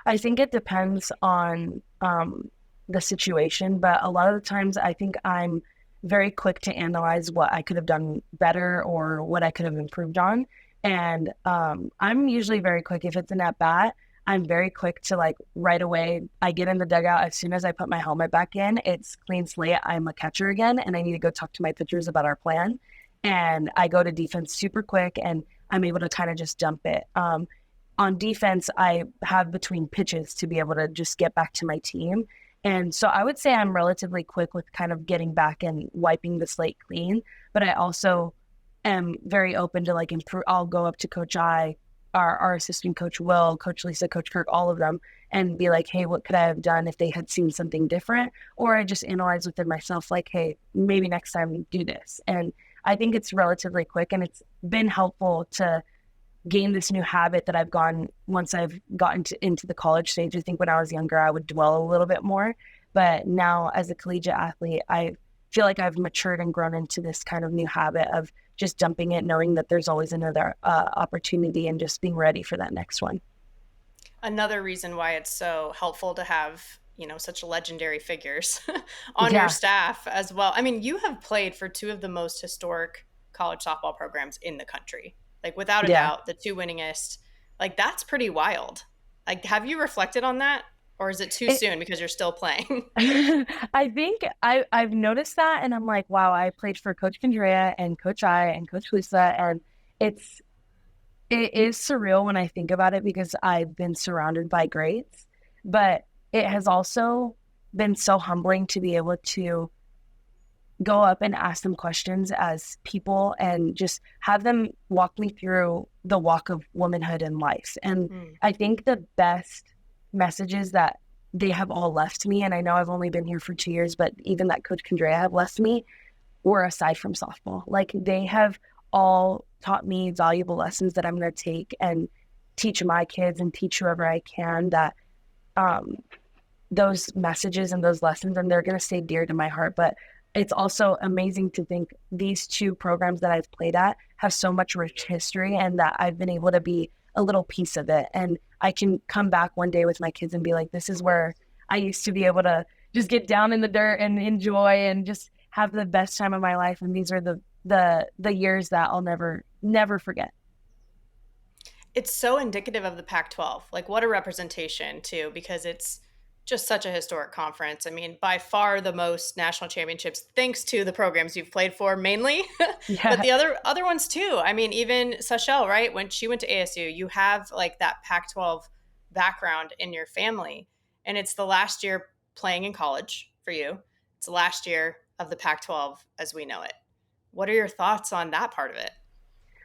I think it depends on the situation, but a lot of the times I think I'm very quick to analyze what I could have done better or what I could have improved on. And I'm usually very quick. If it's an at bat, I'm very quick to, like, right away, I get in the dugout. As soon as I put my helmet back in, it's clean slate. I'm a catcher again, and I need to go talk to my pitchers about our plan. And I go to defense super quick, and I'm able to kind of just dump it. On defense, I have between pitches to be able to just get back to my team. And so I would say I'm relatively quick with kind of getting back and wiping the slate clean, but I also am very open to, like, improve. I'll go up to Coach I, our assistant coach, Will, Coach Lisa, Coach Kirk, all of them, and be like, hey, what could I have done if they had seen something different? Or I just analyze within myself, like, hey, maybe next time do this. And I think it's relatively quick, and it's been helpful to gain this new habit that I've gone once I've gotten into the college stage. I think when I was younger, I would dwell a little bit more, but now as a collegiate athlete, I feel like I've matured and grown into this kind of new habit of just dumping it, knowing that there's always another opportunity and just being ready for that next one. Another reason why it's so helpful to have, such legendary figures on your Yeah, staff as well. I mean, you have played for two of the most historic college softball programs in the country. Like, without a yeah. doubt, the two winningest. Like, that's pretty wild. Like, have you reflected on that? Or is it too It, soon because you're still playing? I think I've noticed that, and I'm like, wow, I played for Coach Condrea and Coach I and Coach Lisa, and it's it is surreal when I think about it because I've been surrounded by greats, but it has also been so humbling to be able to go up and ask them questions as people and just have them walk me through the walk of womanhood and life. And Mm. I think the best messages that they have all left me, and I know I've only been here for 2 years, but even that Coach Condrea have left me, were aside from softball. Like they have all taught me valuable lessons that I'm going to take and teach my kids and teach whoever I can that um, those messages and those lessons, and they're going to stay dear to my heart. But it's also amazing to think these two programs that I've played at have so much rich history and that I've been able to be a little piece of it. And I can come back one day with my kids and be like, this is where I used to be able to just get down in the dirt and enjoy and just have the best time of my life. And these are the years that I'll never forget. It's so indicative of the Pac-12. Like, what a representation too, because it's just such a historic conference. I mean, by far the most national championships, thanks to the programs you've played for mainly, but Yeah. the other ones too. I mean, even Sashel, right? When she went to ASU, you have like that Pac-12 background in your family, and it's the last year playing in college for you. It's the last year of the Pac-12 as we know it. What are your thoughts on that part of it?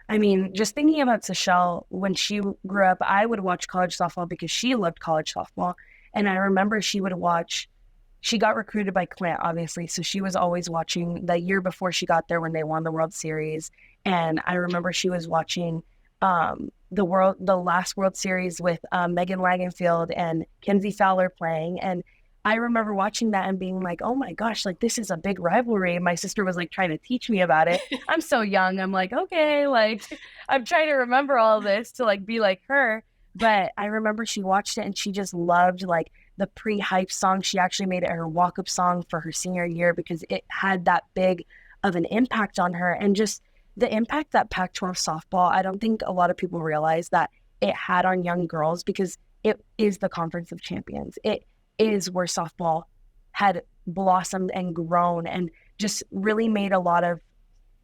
I mean, just thinking about Sashel, when she grew up, I would watch college softball because she loved college softball. And I remember she got recruited by Clint, obviously. So she was always watching the year before she got there when they won the World Series. And I remember she was watching the last World Series with Megan Wagenfield and Kenzie Fowler playing. And I remember watching that and being like, oh my gosh, like this is a big rivalry. My sister was like trying to teach me about it. I'm so young. I'm like, okay, like I'm trying to remember all this to like be like her. But I remember she watched it and she just loved like the pre-hype song. She actually made it her walk-up song for her senior year because it had that big of an impact on her. And just the impact that Pac-12 softball, I don't think a lot of people realize that it had on young girls because it is the Conference of Champions. It is where softball had blossomed and grown and just really made a lot of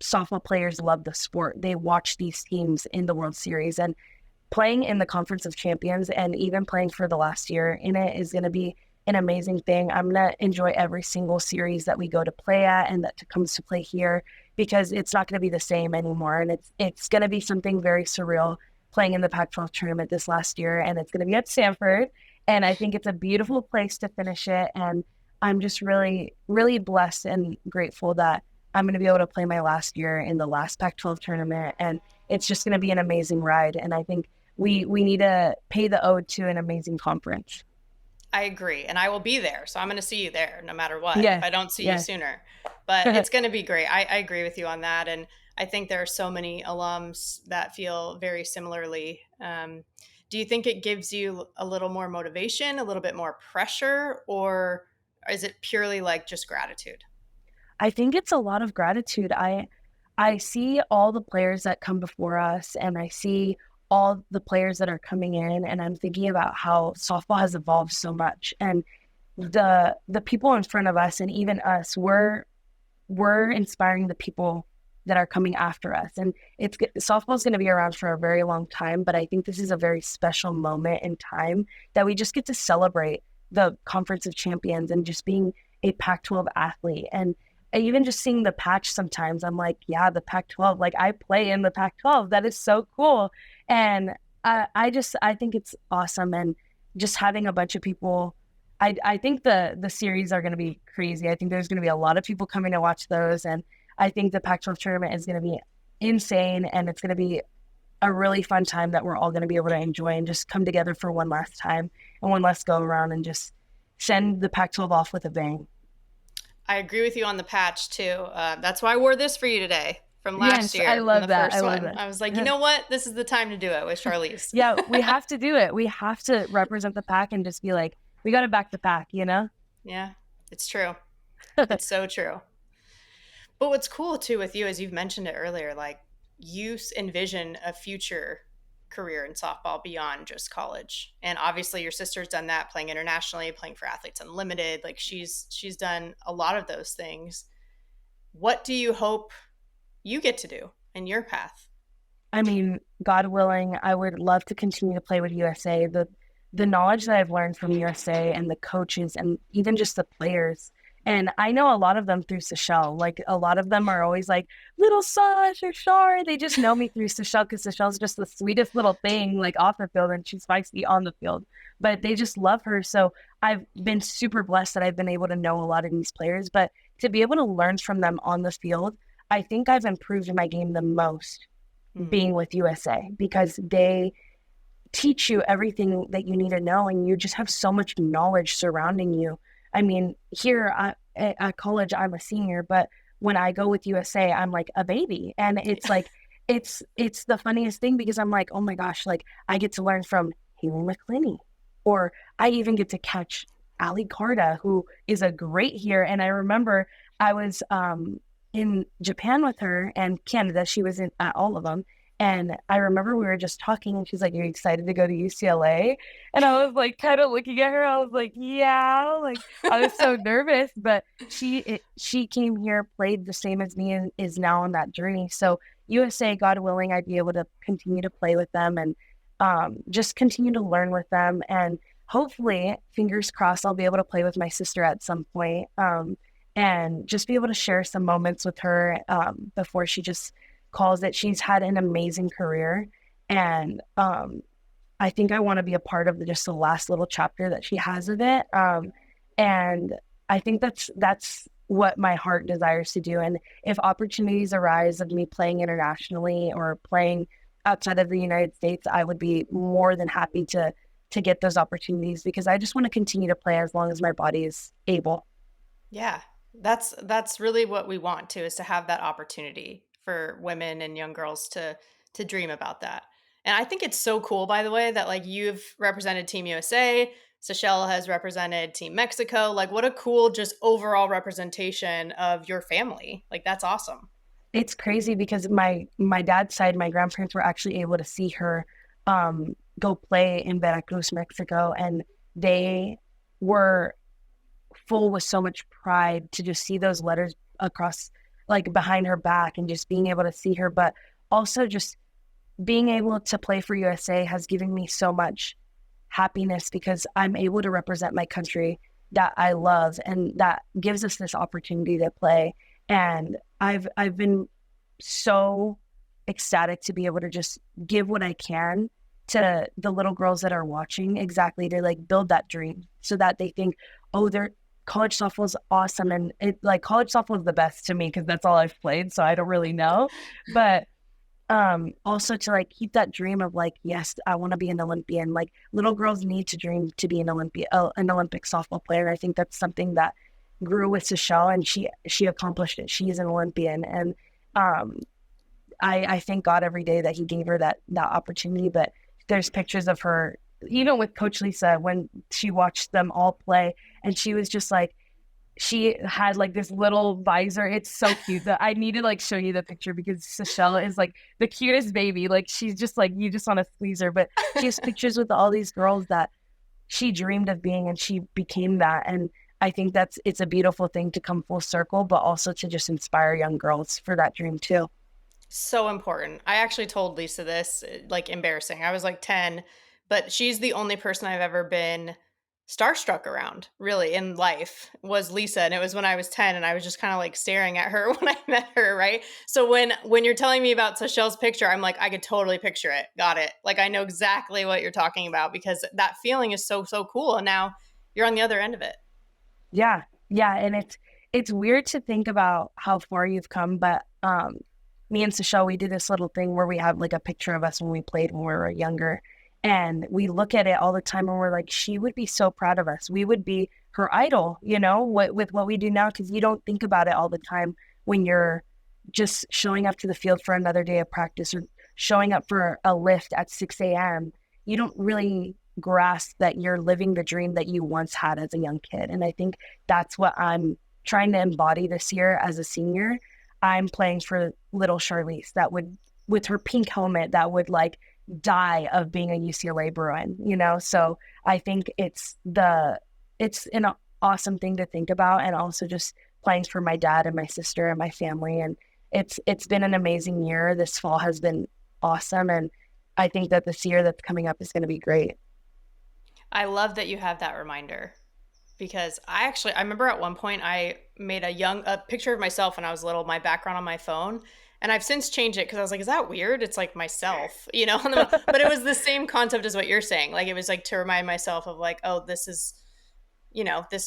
softball players love the sport. They watch these teams in the World Series, and playing in the Conference of Champions and even playing for the last year in it is going to be an amazing thing. I'm going to enjoy every single series that we go to play at and that comes to play here because it's not going to be the same anymore. And it's going to be something very surreal playing in the Pac-12 tournament this last year, and it's going to be at Stanford. And I think it's a beautiful place to finish it. And I'm just really, really blessed and grateful that I'm going to be able to play my last year in the last Pac-12 tournament. And it's just going to be an amazing ride. And I think we need to pay the ode to an amazing conference. I agree. And I will be there. So I'm going to see you there no matter what, if Yes, I don't see you yes. sooner. But it's going to be great. I agree with you on that. And I think there are so many alums that feel very similarly. Do you think it gives you a little more motivation, a little bit more pressure, or is it purely like just gratitude? I think it's a lot of gratitude. I see all the players that come before us and I see all the players that are coming in and I'm thinking about how softball has evolved so much and the people in front of us and even us we're inspiring the people that are coming after us. And softball is going to be around for a very long time, but I think this is a very special moment in time that we just get to celebrate the Conference of Champions and just being a Pac-12 athlete. And even just seeing the patch sometimes, I'm like, yeah, the Pac-12, like I play in the Pac-12. That is so cool. And I think it's awesome. And just having a bunch of people, I think the series are going to be crazy. I think there's going to be a lot of people coming to watch those. And I think the Pac-12 tournament is going to be insane. And it's going to be a really fun time that we're all going to be able to enjoy and just come together for one last time and one last go around and just send the Pac-12 off with a bang. I agree with you on the patch too. That's why I wore this for you today from last Yes, I year from love the that. I first love one. that. I was like, you know what? This is the time to do it with Sharlize. Yeah, we have to do it. We have to represent the pack and just be like, we got to back the pack, you know? Yeah, it's true. It's so true. But what's cool too with you, as you've mentioned it earlier, like you envision a future career in softball beyond just college. And obviously your sister's done that, playing internationally, playing for Athletes Unlimited. Like she's done a lot of those things. What do you hope you get to do in your path? I mean, God willing, I would love to continue to play with USA. The knowledge that I've learned from USA and the coaches and even just the players. And I know a lot of them through Sashel. Like a lot of them are always like, little Sash or Shar. They just know me through Sashel because Sashel's just the sweetest little thing like off the field and she's feisty on the field. But they just love her. So I've been super blessed that I've been able to know a lot of these players. But to be able to learn from them on the field, I think I've improved my game the most Hmm. being with USA because they teach you everything that you need to know and you just have so much knowledge surrounding you. I mean, here at college, I'm a senior, but when I go with USA, I'm like a baby. And it's like, it's the funniest thing because I'm like, oh my gosh, like I get to learn from Haley McClinney, or I even get to catch Ali Carta, who is a great here. And I remember I was in Japan with her and Canada. She was in at all of them. And I remember we were just talking and she's like, are you excited to go to UCLA? And I was like, kind of looking at her. I was like, yeah, like I was so nervous, but she came here, played the same as me and is now on that journey. So USA, God willing, I'd be able to continue to play with them and just continue to learn with them. And hopefully, fingers crossed, I'll be able to play with my sister at some point and just be able to share some moments with her before she just calls it. She's had an amazing career. And I think I want to be a part of just the last little chapter that she has of it. And I think that's what my heart desires to do. And if opportunities arise of me playing internationally or playing outside of the United States, I would be more than happy to get those opportunities because I just want to continue to play as long as my body is able. Yeah. That's really what we want to, is to have that opportunity for women and young girls to dream about that. And I think it's so cool, by the way, that like you've represented Team USA, Seychelle has represented Team Mexico. Like what a cool just overall representation of your family. Like that's awesome. It's crazy because my dad's side, my grandparents were actually able to see her go play in Veracruz, Mexico, and they were full with so much pride to just see those letters across like behind her back and just being able to see her, but also just being able to play for USA has given me so much happiness because I'm able to represent my country that I love and that gives us this opportunity to play. And I've been so ecstatic to be able to just give what I can to the little girls that are watching, exactly to like build that dream so that they think, oh, they're college softball is awesome. And it like college softball is the best to me because that's all I've played. So I don't really know. But also to like keep that dream of like, yes, I want to be an Olympian. Like little girls need to dream to be an Olympic softball player. I think that's something that grew with Sashel and she accomplished it. She's an Olympian. And um I thank God every day that he gave her that opportunity. But there's pictures of her, even with Coach Lisa, when she watched them all play and she was just like, she had like this little visor. It's so cute that I need to like show you the picture because Sashel is like the cutest baby. Like she's just like, you just want to squeeze her, but she has pictures with all these girls that she dreamed of being and she became that. And I think it's a beautiful thing to come full circle, but also to just inspire young girls for that dream too. So important. I actually told Lisa this, like embarrassing. I was like 10, but she's the only person I've ever been starstruck around, really, in life was Lisa. And it was when I was 10 and I was just kind of like staring at her when I met her, right? So when you're telling me about Sachel's picture, I'm like, I could totally picture it. Got it. Like I know exactly what you're talking about because that feeling is so, so cool. And now you're on the other end of it. Yeah. Yeah. And it's weird to think about how far you've come, but me and Sashel, we did this little thing where we have like a picture of us when we played when we were younger. And we look at it all the time and we're like, she would be so proud of us. We would be her idol, with what we do now, because you don't think about it all the time when you're just showing up to the field for another day of practice or showing up for a lift at 6 a.m. You don't really grasp that you're living the dream that you once had as a young kid. And I think that's what I'm trying to embody this year as a senior. I'm playing for little Sharlize that would, with her pink helmet, that would like die of being a UCLA Bruin, So I think it's an awesome thing to think about, and also just playing for my dad and my sister and my family. And it's been an amazing year. This fall has been awesome, and I think that this year that's coming up is going to be great. I love that you have that reminder, because I remember at one point I made a picture of myself when I was little, my background on my phone. And I've since changed it because I was like, is that weird? It's like myself, but it was the same concept as what you're saying. Like, it was like to remind myself of like, oh, this is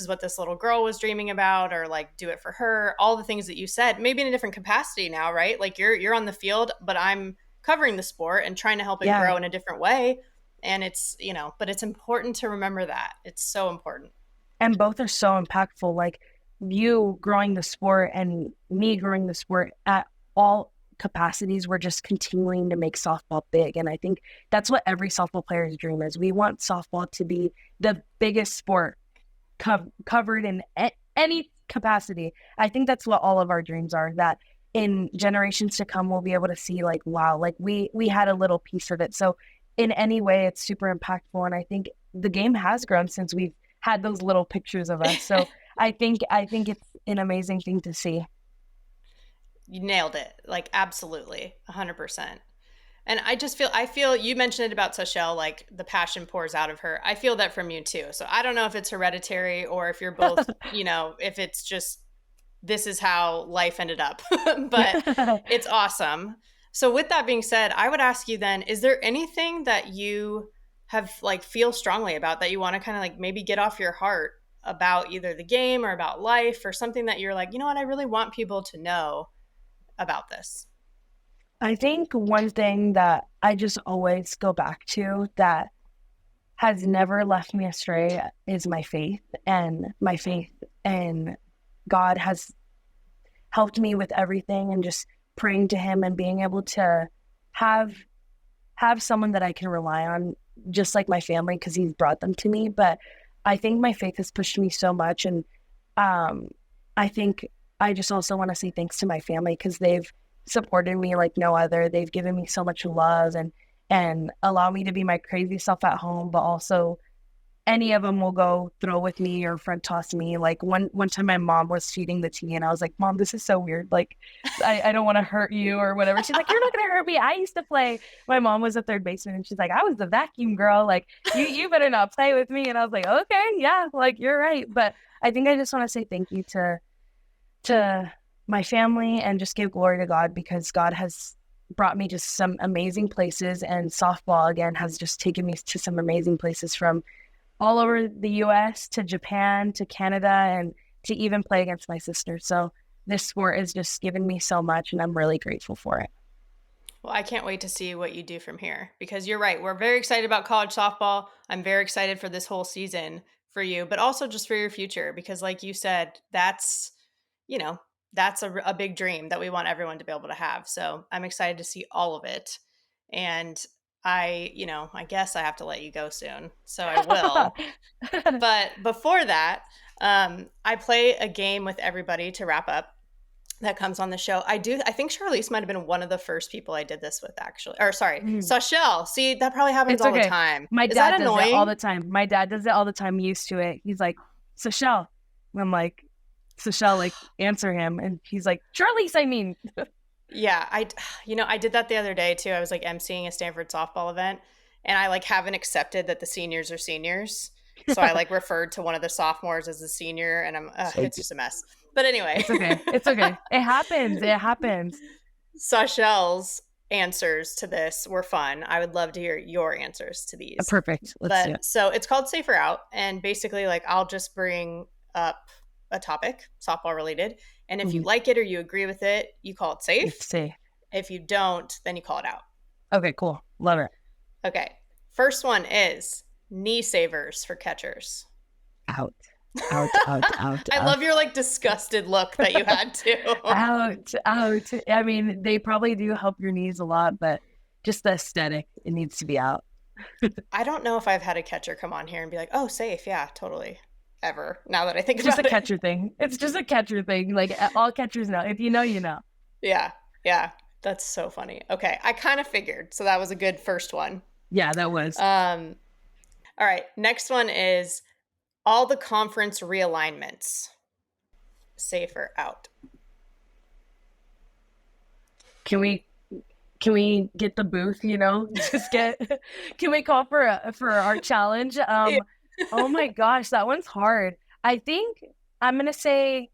what this little girl was dreaming about, or like do it for her. All the things that you said, maybe in a different capacity now, right? Like you're on the field, but I'm covering the sport and trying to help it grow in a different way. And it's, but it's important to remember that. It's so important. And both are so impactful. Like you growing the sport and me growing the sport at all capacities, we're just continuing to make softball big. And I think that's what every softball player's dream is. We want softball to be the biggest sport covered in any capacity. I think that's what all of our dreams are, that in generations to come, we'll be able to see like, wow, like we had a little piece of it. So in any way, it's super impactful. And I think the game has grown since we've had those little pictures of us. So I think it's an amazing thing to see. You nailed it. Like, absolutely. 100%. And I feel you mentioned it about Sashel, like the passion pours out of her. I feel that from you too. So I don't know if it's hereditary or if you're both, if it's just, this is how life ended up, but it's awesome. So with that being said, I would ask you then, is there anything that you have like feel strongly about that you want to kind of like maybe get off your heart about either the game or about life, or something that you're like, you know what, I really want people to know about this? I think one thing that I just always go back to that has never left me astray is my faith. And my faith in God has helped me with everything, and just praying to him and being able to have someone that I can rely on, just like my family, because he's brought them to me. But I think my faith has pushed me so much. And I think I just also want to say thanks to my family, because they've supported me like no other. They've given me so much love and allow me to be my crazy self at home, but also any of them will go throw with me or front toss me. Like one time my mom was feeding the tea and I was like, Mom, this is so weird. Like, I don't want to hurt you or whatever. She's like, you're not going to hurt me. I used to play. My mom was a third baseman and she's like, I was the vacuum girl. Like you better not play with me. And I was like, okay, yeah, like you're right. But I think I just want to say thank you to my family and just give glory to God, because God has brought me to some amazing places, and softball again has just taken me to some amazing places, from all over the US to Japan to Canada, and to even play against my sister. So this sport has just given me so much, and I'm really grateful for it. Well, I can't wait to see what you do from here, because you're right. We're very excited about college softball. I'm very excited for this whole season for you, but also just for your future, because like you said, you know, that's a big dream that we want everyone to be able to have. So I'm excited to see all of it. And I guess I have to let you go soon. So I will. But before that, I play a game with everybody to wrap up that comes on the show. I think Sharlize might have been one of the first people I did this with, actually. Or sorry, Sashel. See, that probably happens It's all okay. the time. My Is dad that does annoying? it all the time. My dad does it all the time. I'm used to it. He's like, Sashel. And I'm like, Sashel, like, answer him. And he's like, Charlize, I mean. Yeah, I did that the other day too. I was like emceeing a Stanford softball event, and I like haven't accepted that the seniors are seniors. So I like referred to one of the sophomores as a senior, and it's just a mess. But anyway, It's okay. It's okay. It happens. It happens. Sashel's answers to this were fun. I would love to hear your answers to these. Perfect. Let's do it. So it's called Safer Out, and basically like I'll just bring up a topic, softball related, and if you like it or you agree with it, you call it safe. Safe. If you don't, then you call it out. Okay, cool. Love it. Okay. First one is knee savers for catchers. Out. Out, out, out, I out. love your like disgusted look that you had too. Out, out. I mean, they probably do help your knees a lot, but just the aesthetic, it needs to be out. I don't know if I've had a catcher come on here and be like, "Oh, safe, yeah, totally." Ever. Now that I think It's just a about it. catcher thing. It's just a catcher thing. Like all catchers know. If you know, you know. Yeah. Yeah. That's so funny. Okay, I kind of figured. So that was a good first one. Yeah, that was. All right, next one is all the conference realignments. Safe or out? Can we get the booth, you know? Just get can we call for our challenge? Yeah. Oh my gosh, that one's hard. I think I'm gonna say,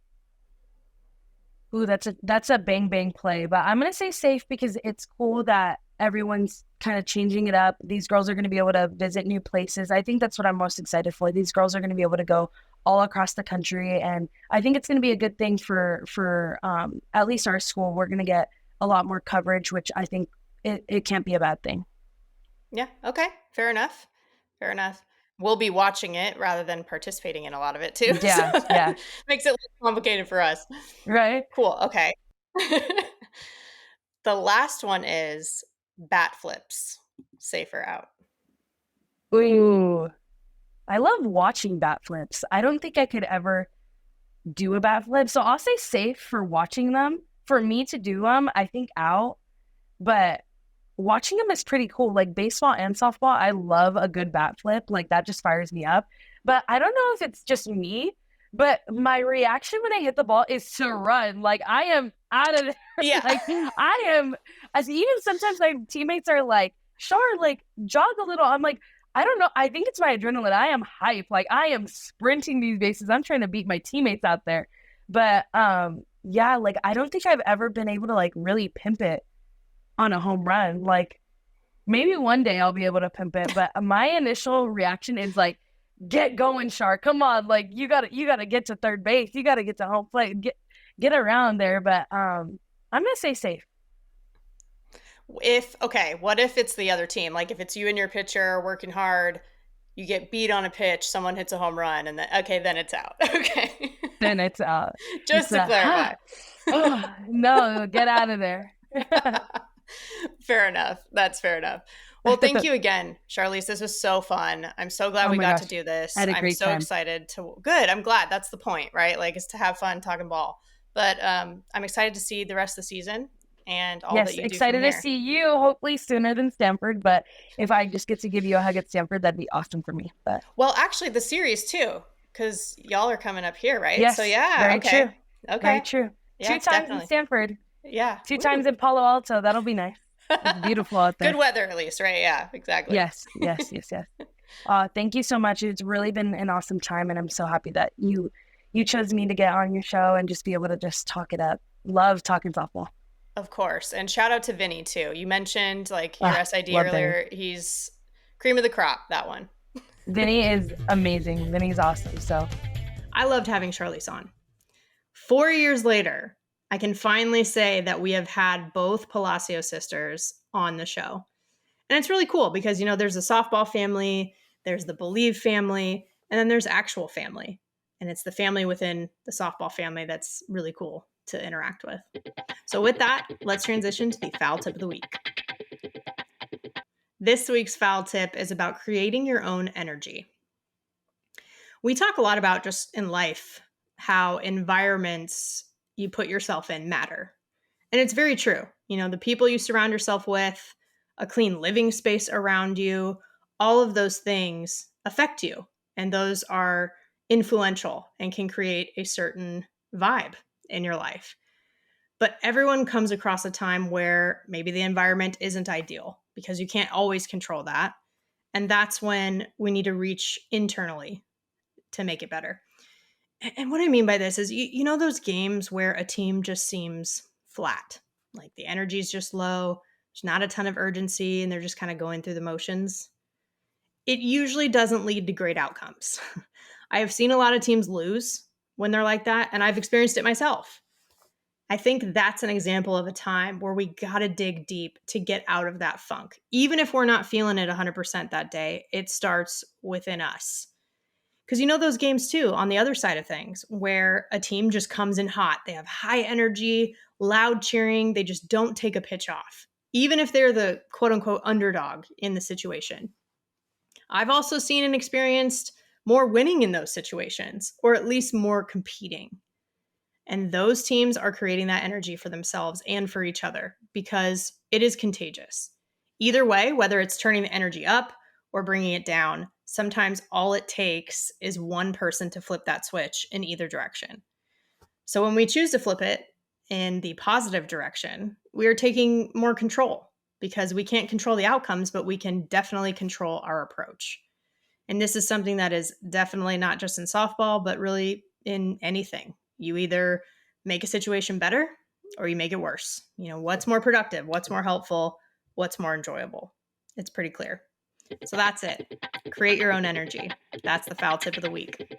ooh, that's a bang bang play, but I'm gonna say safe because it's cool that everyone's kind of changing it up. These girls are gonna be able to visit new places. I think that's what I'm most excited for. These girls are gonna be able to go all across the country, and I think it's gonna be a good thing for at least our school. We're gonna get a lot more coverage, which I think it can't be a bad thing. Yeah. Okay. Fair enough. Fair enough. We'll be watching it rather than participating in a lot of it too. So Yeah, yeah, that makes it less complicated for us. right. Cool. Okay. The last one is bat flips. Safe or out? Ooh, I love watching bat flips. I don't think I could ever do a bat flip, so I'll say safe for watching them. For me to do them, I think out, but watching them is pretty cool. Like baseball and softball, I love a good bat flip. Like that just fires me up. But I don't know if it's just me, but my reaction when I hit the ball is to run. Like I am out of there. Yeah. Like I am, as even sometimes my teammates are like, sure, like jog a little. I'm like, I don't know. I think it's my adrenaline. I am hype. Like I am sprinting these bases. I'm trying to beat my teammates out there. But yeah, like I don't think I've ever been able to like really pimp it on a home run. Like maybe one day I'll be able to pimp it, but my initial reaction is like, get going, Shark. Come on, like you gotta get to third base. You gotta get to home plate. Get around there. But I'm gonna say safe. What if it's the other team? Like if it's you and your pitcher working hard, you get beat on a pitch, someone hits a home run, and then it's out. Okay. Then it's Just to clarify. Oh, no, get out of there. Fair enough. That's fair enough. Well, thank you again, Sharlize. This was so fun. I'm so glad we got to do this. I had a great time. Excited to. Good. I'm glad. That's the point, right? Like, is to have fun talking ball. But I'm excited to see the rest of the season and all that you do. Yes, excited to see you. Hopefully sooner than Stanford. But if I just get to give you a hug at Stanford, that'd be awesome for me. But well, actually, the series too, because y'all are coming up here, right? Yes. So yeah. Very okay. True. Okay. Very true. Yeah, 2 times definitely. In Stanford. Yeah. 2 times in Palo Alto. That'll be nice. It's beautiful out there. Good weather, at least, right? Yeah, exactly. Yes. Thank you so much. It's really been an awesome time, and I'm so happy that you chose me to get on your show and just be able to just talk it up. Love talking softball. Of course. And shout out to Vinny, too. You mentioned, like, your SID earlier. Vinny. He's cream of the crop, that one. Vinny is amazing. Vinny's awesome, so. I loved having Sharlize on. 4 years later, I can finally say that we have had both Palacios sisters on the show. And it's really cool because, you know, there's the softball family, there's the Bleav family, and then there's actual family. And it's the family within the softball family that's really cool to interact with. So with that, let's transition to the foul tip of the week. This week's foul tip is about creating your own energy. We talk a lot about just in life how environments you put yourself in matter. And it's very true. You know, the people you surround yourself with, a clean living space around you, all of those things affect you. And those are influential and can create a certain vibe in your life. But everyone comes across a time where maybe the environment isn't ideal because you can't always control that. And that's when we need to reach internally to make it better. And what I mean by this is, you know those games where a team just seems flat, like the energy is just low, there's not a ton of urgency, and they're just kind of going through the motions? It usually doesn't lead to great outcomes. I have seen a lot of teams lose when they're like that, and I've experienced it myself. I think that's an example of a time where we got to dig deep to get out of that funk. Even if we're not feeling it 100% that day, it starts within us. Because you know those games too, on the other side of things, where a team just comes in hot. They have high energy, loud cheering. They just don't take a pitch off, even if they're the quote unquote underdog in the situation. I've also seen and experienced more winning in those situations, or at least more competing. And those teams are creating that energy for themselves and for each other because it is contagious. Either way, whether it's turning the energy up or bringing it down, sometimes all it takes is one person to flip that switch in either direction. So when we choose to flip it in the positive direction, we are taking more control because we can't control the outcomes, but we can definitely control our approach. And this is something that is definitely not just in softball, but really in anything. You either make a situation better or you make it worse. You know, what's more productive? What's more helpful? What's more enjoyable? It's pretty clear. So that's it. Create your own energy. That's the foul tip of the week.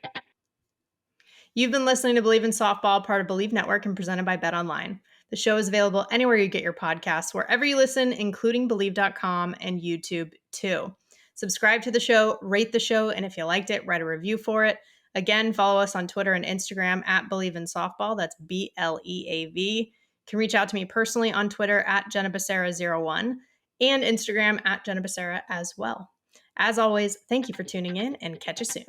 You've been listening to Bleav in Softball, part of Bleav Network and presented by Bet Online. The show is available anywhere you get your podcasts, wherever you listen, including Bleav.com and YouTube too. Subscribe to the show, rate the show, and if you liked it, write a review for it. Again, follow us on Twitter and Instagram at Bleav in Softball. That's BLEAV. You can reach out to me personally on Twitter at Jenna Becerra01 and Instagram at Jenna Becerra as well. As always, thank you for tuning in and catch you soon.